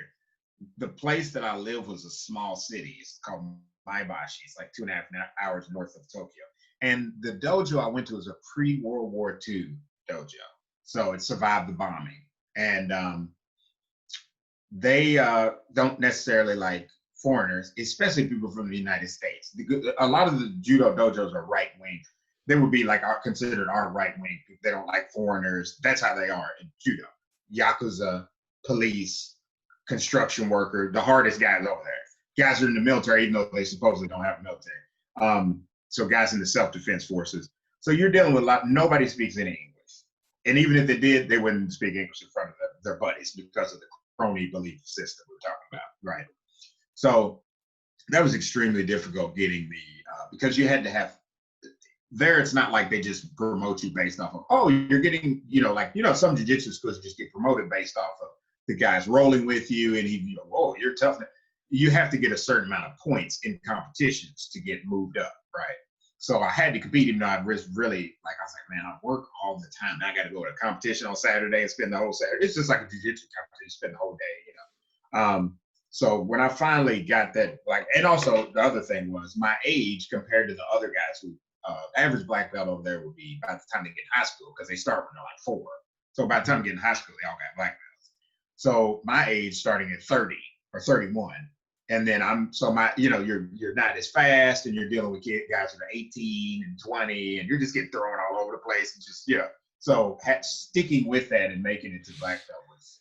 the place that I live was a small city. It's called Maebashi. It's like 2.5 hours north of Tokyo. And the dojo I went to was a pre-World War II dojo. So it survived the bombing. And they don't necessarily like foreigners, especially people from the United States. A lot of the judo dojos are right wing. They would be like considered our right wing. They don't like foreigners. That's how they are in judo. Yakuza, police, construction worker, the hardest guys over there. Guys are in the military, even though they supposedly don't have a military. So guys in the self-defense forces. So you're dealing with nobody speaks any English. And even if they did, they wouldn't speak English in front of their buddies because of the crony belief system we're talking about, right? So that was extremely difficult getting because you had to have, there it's not like they just promote you based off of, you're getting, some jiu-jitsu schools just get promoted based off of the guys rolling with you, and you're tough. You have to get a certain amount of points in competitions to get moved up, right? So I had to compete, even though I was really, I was like, man, I work all the time. Now I got to go to a competition on Saturday and spend the whole Saturday. It's just like a jiu-jitsu competition, spend the whole day, So when I finally got that, and also the other thing was my age compared to the other guys who, average black belt over there would be by the time they get in high school, because they start when they're like 4. So by the time they get in high school, they all got black belts. So my age starting at 30 or 31. And then you're not as fast, and you're dealing with guys that are 18 and 20, and you're just getting thrown all over the place. And just, So sticking with that and making it to black belt was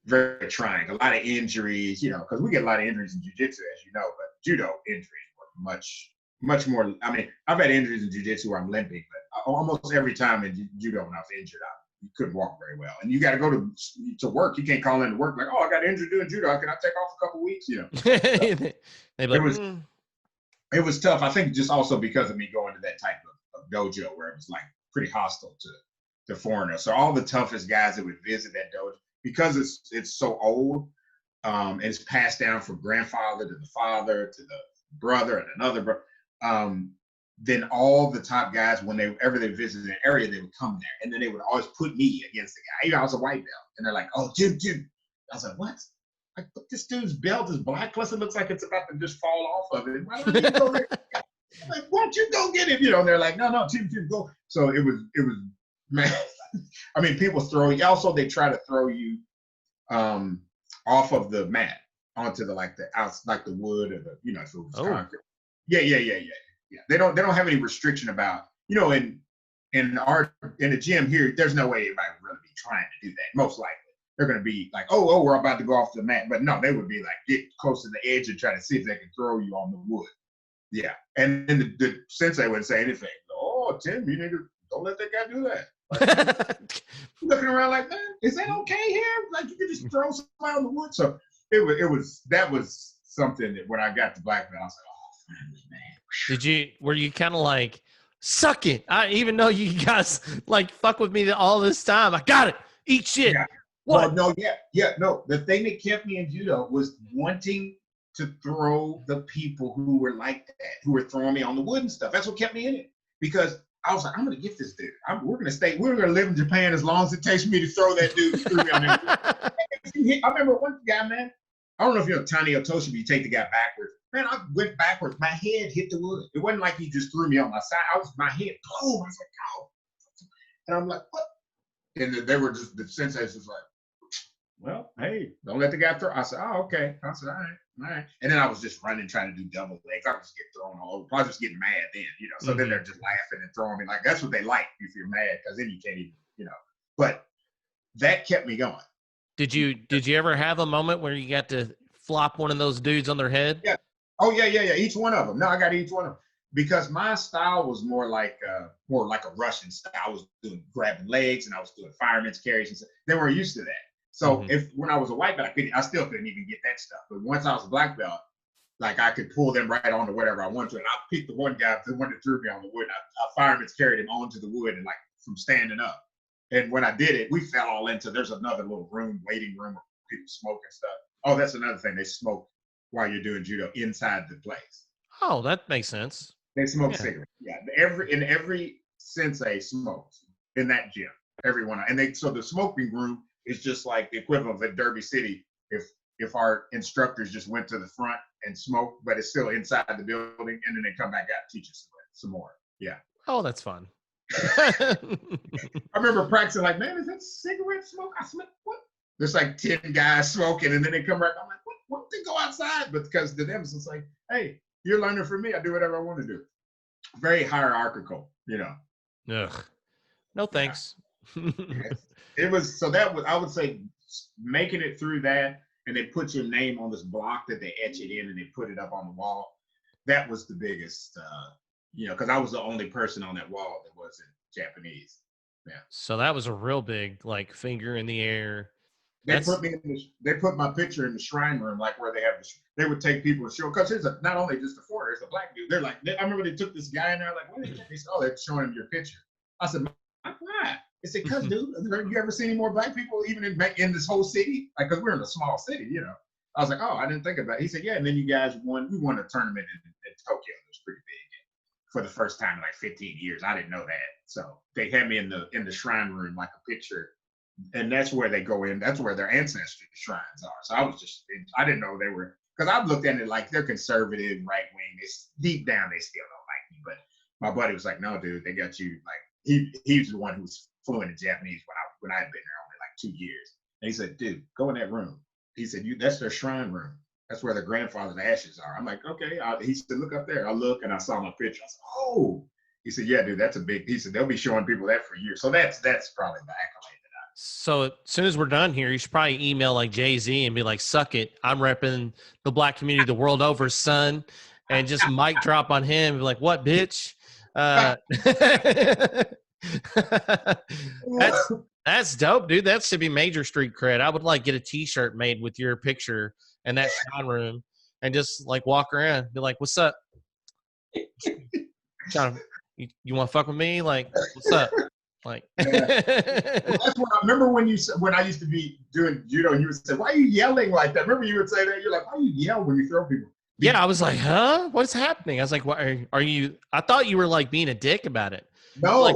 very trying. A lot of injuries, because we get a lot of injuries in jiu-jitsu, as you know, but judo injuries were much more. I mean, I've had injuries in jiu-jitsu where I'm limping, but almost every time in judo when I was injured, you couldn't walk very well. And you got to go to work. You can't call in to work like, oh, I got injured doing judo. Can I take off a couple weeks? So it was tough. I think just also because of me going to that type of dojo where it was like pretty hostile to foreigners. So all the toughest guys that would visit that dojo, because it's so old, and it's passed down from grandfather to the father to the brother and another brother. Then all the top guys, whenever they visited an area, they would come there, and then they would always put me against the guy. I was a white belt, and they're like, "Oh, Jim." I was like, "What? Like, this dude's belt is black, plus it looks like it's about to just fall off of it. Why don't you go there? Like, why don't you go get it?" And they're like, "No, Jim, go." So it was, man. I mean, people throw you. Also, they try to throw you off of the mat onto the wood or the if it was concrete. Yeah. They don't have any restriction about in the gym here. There's no way anybody would really be trying to do that. Most likely they're going to be like, oh, we're about to go off the mat, but no, they would be like get close to the edge and try to see if they can throw you on the wood. Yeah, and then the sensei wouldn't say anything. Oh, Tim, you need to don't let that guy do that. Like, looking around like, man, is that okay here? Like you could just throw somebody on the wood. So that was something that when I got to black belt, I was like, oh man. Were you kind of like, suck it? Even though you guys like fuck with me all this time, I got it. Eat shit. Yeah. What? Well, no. The thing that kept me in judo was wanting to throw the people who were like that, who were throwing me on the wood and stuff. That's what kept me in it. Because I was like, I'm gonna get this dude. We're gonna live in Japan as long as it takes me to throw that dude who threw me on there. I remember one guy, man. I don't know if you know Tani Otoshi, but you take the guy backwards. Man, I went backwards. My head hit the wood. It wasn't like he just threw me on my side. My head, boom. I was like, oh. And I'm like, what? And they were just, the sensei was like, well, hey, don't let the guy throw. I said, oh, okay. I said, all right. And then I was just running, trying to do double legs. I was just get thrown all over. I was just getting mad then, So then they're just laughing and throwing me. Like, that's what they like if you're mad, because then you can't even, But that kept me going. Did you ever have a moment where you got to flop one of those dudes on their head? Yeah. Oh, yeah. Each one of them. No, I got each one of them. Because my style was more like a Russian style. I was doing grabbing legs and I was doing fireman's carries and stuff. They were used to that. So when I was a white belt, I still couldn't even get that stuff. But once I was a black belt, like I could pull them right onto whatever I wanted to. And I picked the one guy, the one that threw me on the wood. I fireman's carried him onto the wood and like from standing up. And when I did it, we fell all into, there's another little waiting room where people smoke and stuff. Oh, that's another thing. They smoke while you're doing judo inside the place. Oh, that makes sense. They smoke cigarettes. Yeah, every sensei smokes in that gym. Everyone, so the smoking room is just like the equivalent of at Derby City if our instructors just went to the front and smoked, but it's still inside the building, and then they come back out and teach us some more. Yeah. Oh, that's fun. I remember practicing like, man, is that cigarette smoke? I smell what? There's like 10 guys smoking, and then they come right. I'm like, what? Why don't they go outside? But because to them, it's like, hey, you're learning from me. I do whatever I want to do. Very hierarchical, Ugh. No thanks. It was, so that was, I would say, making it through that, and they put your name on this block that they etch it in and they put it up on the wall. That was the biggest, because I was the only person on that wall that wasn't Japanese. Yeah. So that was a real big, like, finger in the air. They put my picture in the shrine room, like where they would take people to show, because there's not only just a foreigner, it's a black dude. They're like, I remember they took this guy in there, like, what are they doing? They said, oh, they're showing him your picture. I said, why? They said, cause dude, you ever seen any more black people even in this whole city? Like, cause we're in a small city, I was like, oh, I didn't think about it. He said, yeah, and then you guys we won a tournament in Tokyo. It was pretty big for the first time in like 15 years. I didn't know that. So they had me in the shrine room, like a picture. And that's where they go in. That's where their ancestry shrines are. So I didn't know they were, because I've looked at it like they're conservative, right wing. Deep down, they still don't like me. But my buddy was like, no, dude, they got you. Like he's the one who was fluent in Japanese when I had been there only like 2 years. And he said, dude, go in that room. He said, that's their shrine room. That's where their grandfather's ashes are. I'm like, okay. He said, look up there. I look and I saw my picture. I said, oh. He said, yeah, dude, that's a big. He said they'll be showing people that for years. So that's probably the accolade. So as soon as we're done here, you should probably email like Jay-Z and be like, suck it. I'm repping the black community the world over, son. And just mic drop on him and be like, what, bitch? That's dope, dude. That should be major street cred. I would like get a t-shirt made with your picture in that shine room and just like walk around, be like, what's up? Trying to, you want to fuck with me? Like, what's up? Like, Well, that's what I remember when I used to be doing judo, and you would say, "Why are you yelling like that?" Remember you would say that. You're like, "Why do you yell when you throw people?" Yeah, I was like, "Huh? What's happening?" I was like, "What are you?" I thought you were like being a dick about it. No, like,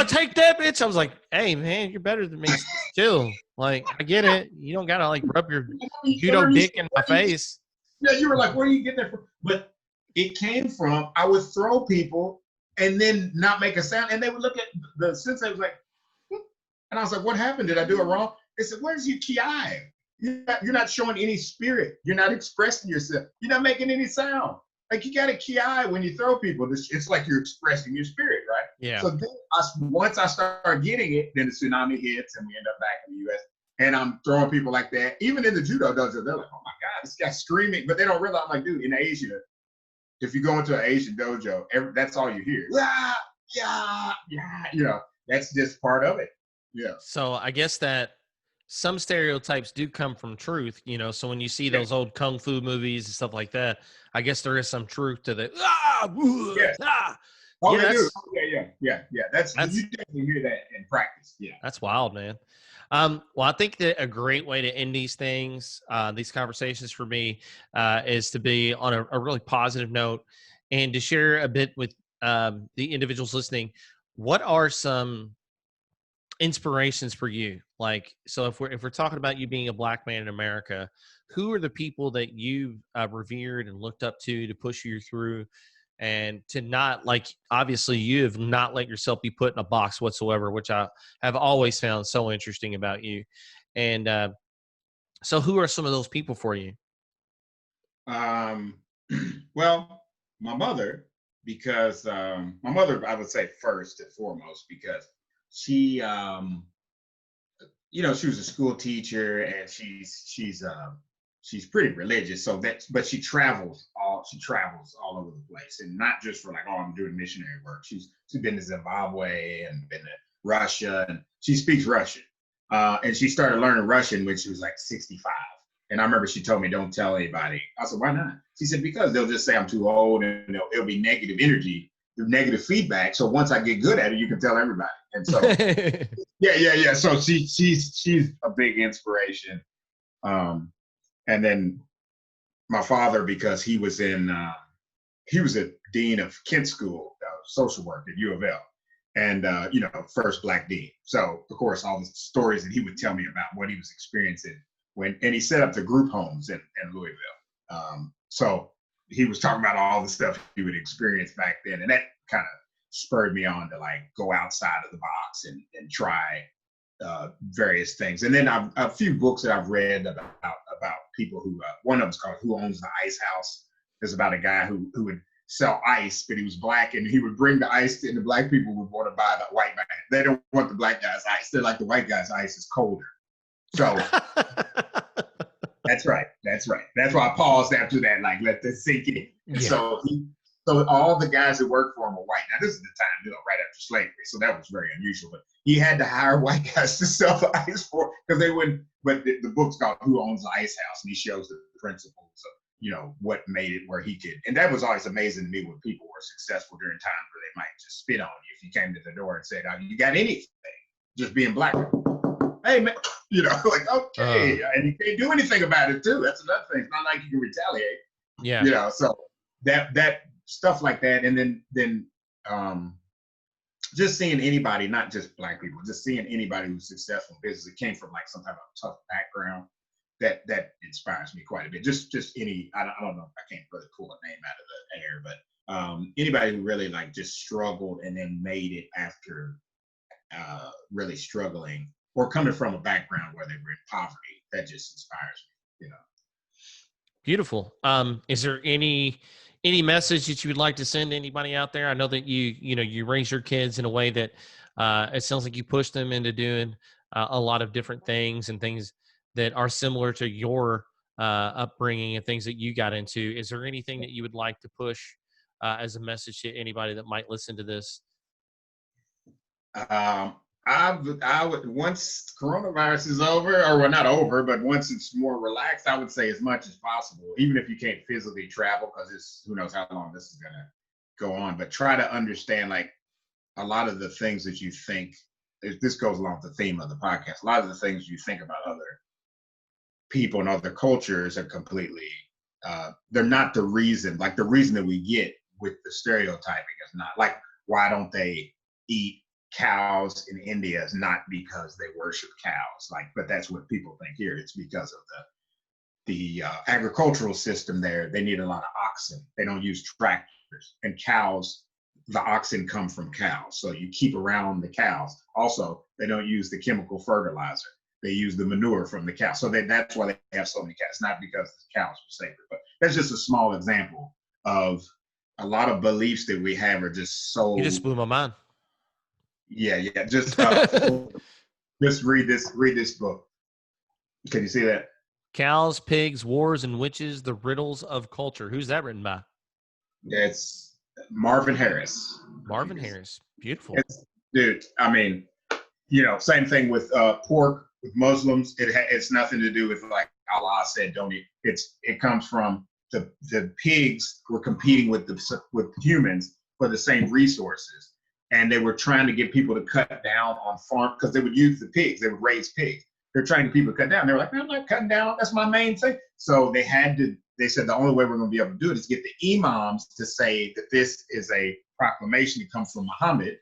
take that, bitch. I was like, "Hey, man, you're better than me. Chill. Like, I get it. You don't gotta like rub your judo dick in my face." Yeah, you were like, "Where are you getting that from?" But it came from I would throw people and then not make a sound, and they would look at the sensei was like, and I was like, "What happened? Did I do it wrong?" They said, "Where's your ki? You're not showing any spirit. You're not expressing yourself. You're not making any sound. Like you got a ki when you throw people. It's like you're expressing your spirit, right?" Yeah. So then once I start getting it, then the tsunami hits, and we end up back in the U.S. And I'm throwing people like that. Even in the judo dojo, they're like, "Oh my God, this guy's screaming," but they don't realize. I'm like, dude, in Asia, if you go into an Asian dojo, that's all you hear. Yeah, yeah, yeah. You know, that's just part of it. Yeah. So I guess that some stereotypes do come from truth, you know. So when you see those old kung fu movies and stuff like that, I guess there is some truth to the Yes. ah. Oh, Yeah, they do. Yeah. That's you definitely hear that in practice. Yeah. That's wild, man. Well, I think that a great way to end these things, these conversations for me, is to be on a really positive note and to share a bit with the individuals listening. What are some inspirations for you? Like, so if we're talking about you being a black man in America, who are the people that you've revered and looked up to push you through, and to not, like, obviously you have not let yourself be put in a box whatsoever, which I have always found so interesting about you. And so, who are some of those people for you? Well, my mother, because my mother, I would say first and foremost, because she, she was a school teacher, and she's pretty religious. So but she travels all over the place, and not just for like, oh, I'm doing missionary work. She's been to Zimbabwe and been to Russia, and she speaks Russian. And she started learning Russian when she was like 65. And I remember she told me, "Don't tell anybody." I said, "Why not?" She said, "Because they'll just say I'm too old, and it'll be negative energy, negative feedback. So once I get good at it, you can tell everybody." And so, yeah. So she's a big inspiration. And then my father, because he was a dean of Kent School social work at U of L, and first black dean. So of course, all the stories that he would tell me about what he was experiencing and he set up the group homes in Louisville. So he was talking about all the stuff he would experience back then, and that kind of spurred me on to like go outside of the box and try various things. And then a few books that I've read about people who one of them's called "Who Owns the Ice House." It's about a guy who would sell ice, but he was black, and he would bring the ice, and the black people would want to buy the white man. They don't want the black guy's ice. They're like, the white guy's ice is colder. So that's right. That's why I paused after that, like, let this sink in. Yeah. So all the guys that worked for him were white. Now this is the time, right after slavery, so that was very unusual. But he had to hire white guys to sell the ice for, because they wouldn't. But the book's called "Who Owns the Ice House," and he shows the principles of what made it where he could. And that was always amazing to me when people were successful during times where they might just spit on you if you came to the door and said, "You got anything?" Just being black. Hey man, like, okay, and you can't do anything about it too. That's another thing. It's not like you can retaliate. Yeah. So that stuff like that, and then just seeing anybody, not just black people, just seeing anybody who's successful in business that came from like some type of tough background, that inspires me quite a bit. Just any, I don't know, I can't really pull a name out of the air, but anybody who really like just struggled and then made it after really struggling, or coming from a background where they were in poverty, that just inspires me. Beautiful. Is there any, Any message that you would like to send to anybody out there? I know that you raise your kids in a way that it sounds like you push them into doing a lot of different things and things that are similar to your upbringing and things that you got into. Is there anything that you would like to push as a message to anybody that might listen to this? Um, I would once coronavirus is over, or well, not over, but once it's more relaxed, I would say as much as possible, even if you can't physically travel, because it's who knows how long this is gonna go on. But try to understand like a lot of the things that you think. This goes along with the theme of the podcast. A lot of the things you think about other people and other cultures are completely. They're not the reason. Like the reason that we get with the stereotyping is not like why don't they eat cows in India is not because they worship cows, like, but that's what people think here. It's because of the agricultural system there. They need a lot of oxen. They don't use tractors, and cows. The oxen come from cows, so you keep around the cows. Also, they don't use the chemical fertilizer. They use the manure from the cow. So that's why they have so many cows, not because the cows are sacred. But that's just a small example of a lot of beliefs that we have are just so. You just blew my mind. Yeah. Just just read this book. Can you see that? Cows, Pigs, Wars, and Witches: The Riddles of Culture. Who's that written by? It's Marvin Harris. Marvin Harris. Beautiful. Dude, I mean, same thing with pork with Muslims. It's nothing to do with like Allah said don't eat. It comes from the pigs were competing with humans for the same resources, and they were trying to get people to cut down on farm because they would use the pigs. They would raise pigs. They're trying to get people to cut down. They were like, I'm not cutting down. That's my main thing. So they said the only way we're going to be able to do it is get the imams to say that this is a proclamation that comes from Muhammad.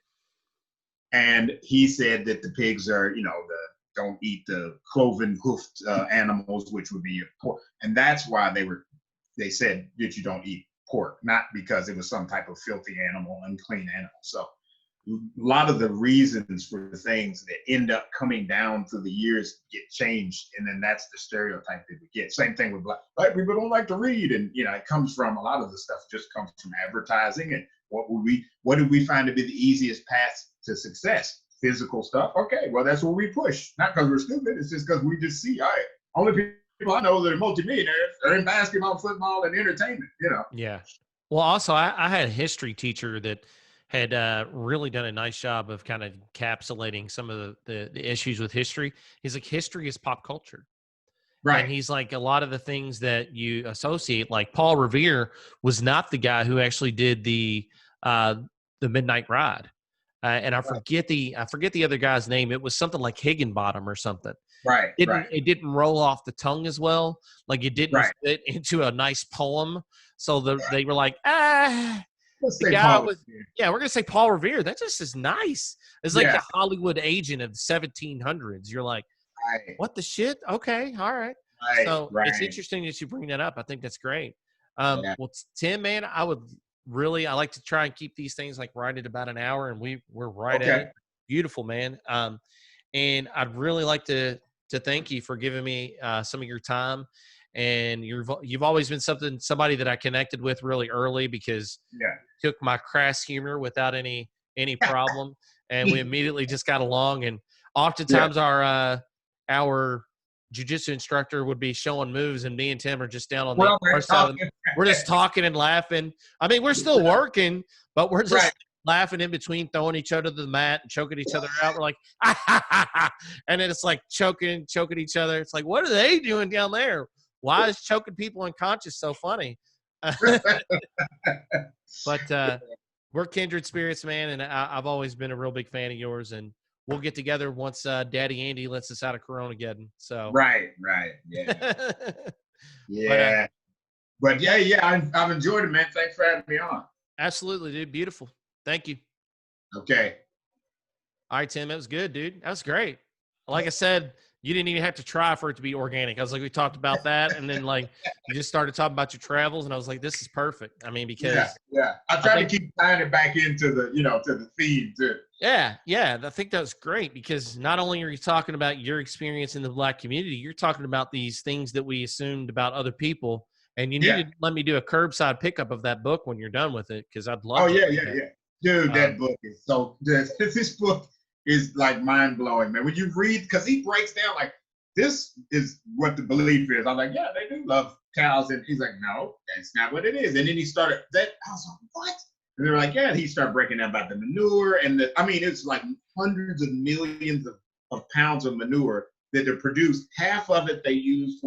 And he said that the pigs are, don't eat the cloven hoofed animals, which would be pork. And that's why they said that you don't eat pork, not because it was some type of filthy animal, unclean animal. So a lot of the reasons for things that end up coming down through the years get changed, and then that's the stereotype that we get. Same thing with black people don't like to read, and it comes from a lot of the stuff just comes from advertising. And what did we find to be the easiest path to success? Physical stuff. Okay, well that's what we push, not because we're stupid. It's just because we just see, all right, only people I know that are multimillionaires are in basketball, football, and entertainment. Yeah. Well, also I had a history teacher that had really done a nice job of kind of encapsulating some of the issues with history. He's like, history is pop culture. Right. And he's like, a lot of the things that you associate, like Paul Revere was not the guy who actually did the Midnight Ride. And I forget the other guy's name. It was something like Higginbottom or something. Right. It didn't roll off the tongue as well. Like it didn't fit into a nice poem. So they were like, the guy with, we're going to say Paul Revere. That just is nice. It's like the Hollywood agent of the 1700s. You're like, what the shit? Okay. All right. So it's interesting that you bring that up. I think that's great. Well, Tim, man, I like to try and keep these things like right at about an hour, and we're right at it. Beautiful, man. And I'd really like to thank you for giving me some of your time. And you've always been somebody that I connected with really early because you took my crass humor without any problem, and we immediately just got along. And oftentimes our jiu-jitsu instructor would be showing moves, and me and Tim are just down on the other side. We're just talking and laughing. I mean, we're still working, but we're just laughing in between, throwing each other to the mat and choking each other out. We're like, and then it's like choking each other. It's like, what are they doing down there? Why is choking people unconscious so funny? But we're kindred spirits, man, and I've always been a real big fan of yours. And we'll get together once Daddy Andy lets us out of Corona again. So right, yeah, but I've enjoyed it, man. Thanks for having me on. Absolutely, dude. Beautiful. Thank you. Okay. All right, Tim. That was good, dude. That was great. Like I said, you didn't even have to try for it to be organic. I was like, we talked about that, and then like you just started talking about your travels, and I was like, this is perfect. I mean, because I try to keep tying it back into the to the theme too. Yeah, I think that was great because not only are you talking about your experience in the Black community, you're talking about these things that we assumed about other people, And you need to let me do a curbside pickup of that book when you're done with it, because I'd love Oh to yeah, read yeah, that. yeah. Dude, that book is so this book is like mind blowing, man. When you read, because he breaks down like this is what the belief is. I'm like, yeah, they do love cows, and he's like, no, that's not what it is. And then he started that. I was like, what? And they're like, yeah. And he started breaking down about the manure and it's like hundreds of millions of pounds of manure that are produced. Half of it they use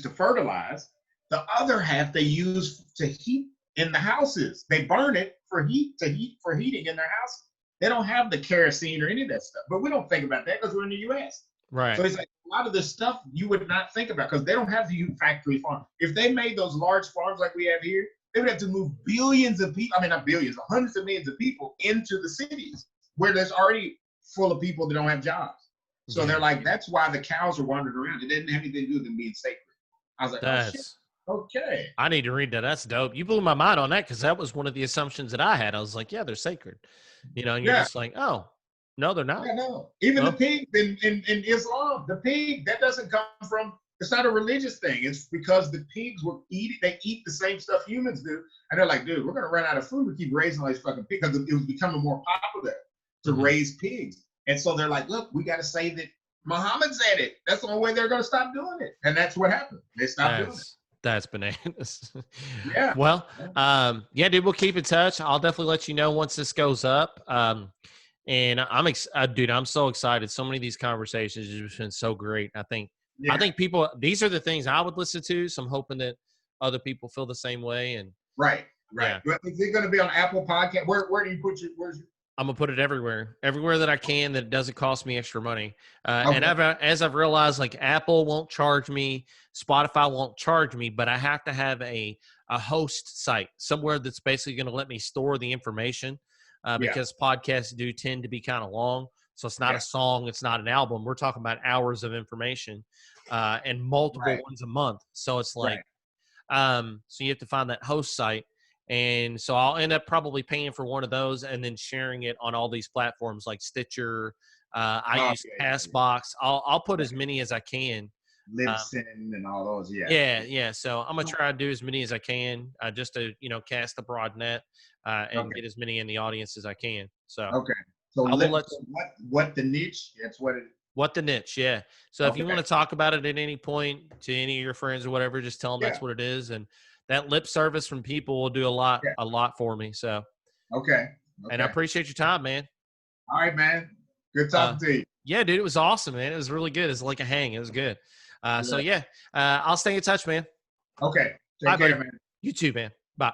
to fertilize. The other half they use to heat in the houses. They burn it for heating in their house. They don't have the kerosene or any of that stuff. But we don't think about that because we're in the U.S. Right. So it's like a lot of this stuff you would not think about because they don't have the huge factory farm. If they made those large farms like we have here, they would have to move billions of people, I mean, not billions, hundreds of millions of people into the cities where there's already full of people that don't have jobs. So they're like, that's why the cows are wandering around. It didn't have anything to do with them being sacred. I was like, oh, shit. Okay. I need to read that. That's dope. You blew my mind on that because that was one of the assumptions that I had. I was like, yeah, they're sacred. And you're just like, oh, no, they're not. Yeah, no. Even the pigs in Islam, the pig, that doesn't come from, it's not a religious thing. It's because the pigs they eat the same stuff humans do. And they're like, dude, we're going to run out of food. We keep raising all these fucking pigs because it was becoming more popular to raise pigs. And so they're like, look, we got to say that Muhammad said it. That's the only way they're going to stop doing it. And that's what happened. They stopped doing it. That's bananas. Yeah. Well, dude, we'll keep in touch. I'll definitely let you know once this goes up. And I'm so excited. So many of these conversations have just been so great. I think people, these are the things I would listen to. So I'm hoping that other people feel the same way. And right. Yeah. Is it going to be on Apple Podcast? Where do you put I'm gonna put it everywhere that I can that doesn't cost me extra money. And as I've realized, like Apple won't charge me, Spotify won't charge me, but I have to have a host site somewhere that's basically going to let me store the information because podcasts do tend to be kind of long. So it's not a song, it's not an album. We're talking about hours of information and multiple ones a month. So it's like, so you have to find that host site. And so I'll end up probably paying for one of those and then sharing it on all these platforms like Stitcher. I use Castbox. I'll put as many as I can. Libsyn and all those. Yeah. So I'm going to try to do as many as I can just to, cast the broad net and get as many in the audience as I can. So, So what the niche? That's what it is. What the niche, yeah. So if you want to talk about it at any point to any of your friends or whatever, just tell them that's what it is. And that lip service from people will do a lot for me. So, and I appreciate your time, man. All right, man. Good talking to you. Yeah, dude, it was awesome, man. It was really good. It's like a hang. It was good. So I'll stay in touch, man. Okay. Take care, man. You too, man. Bye.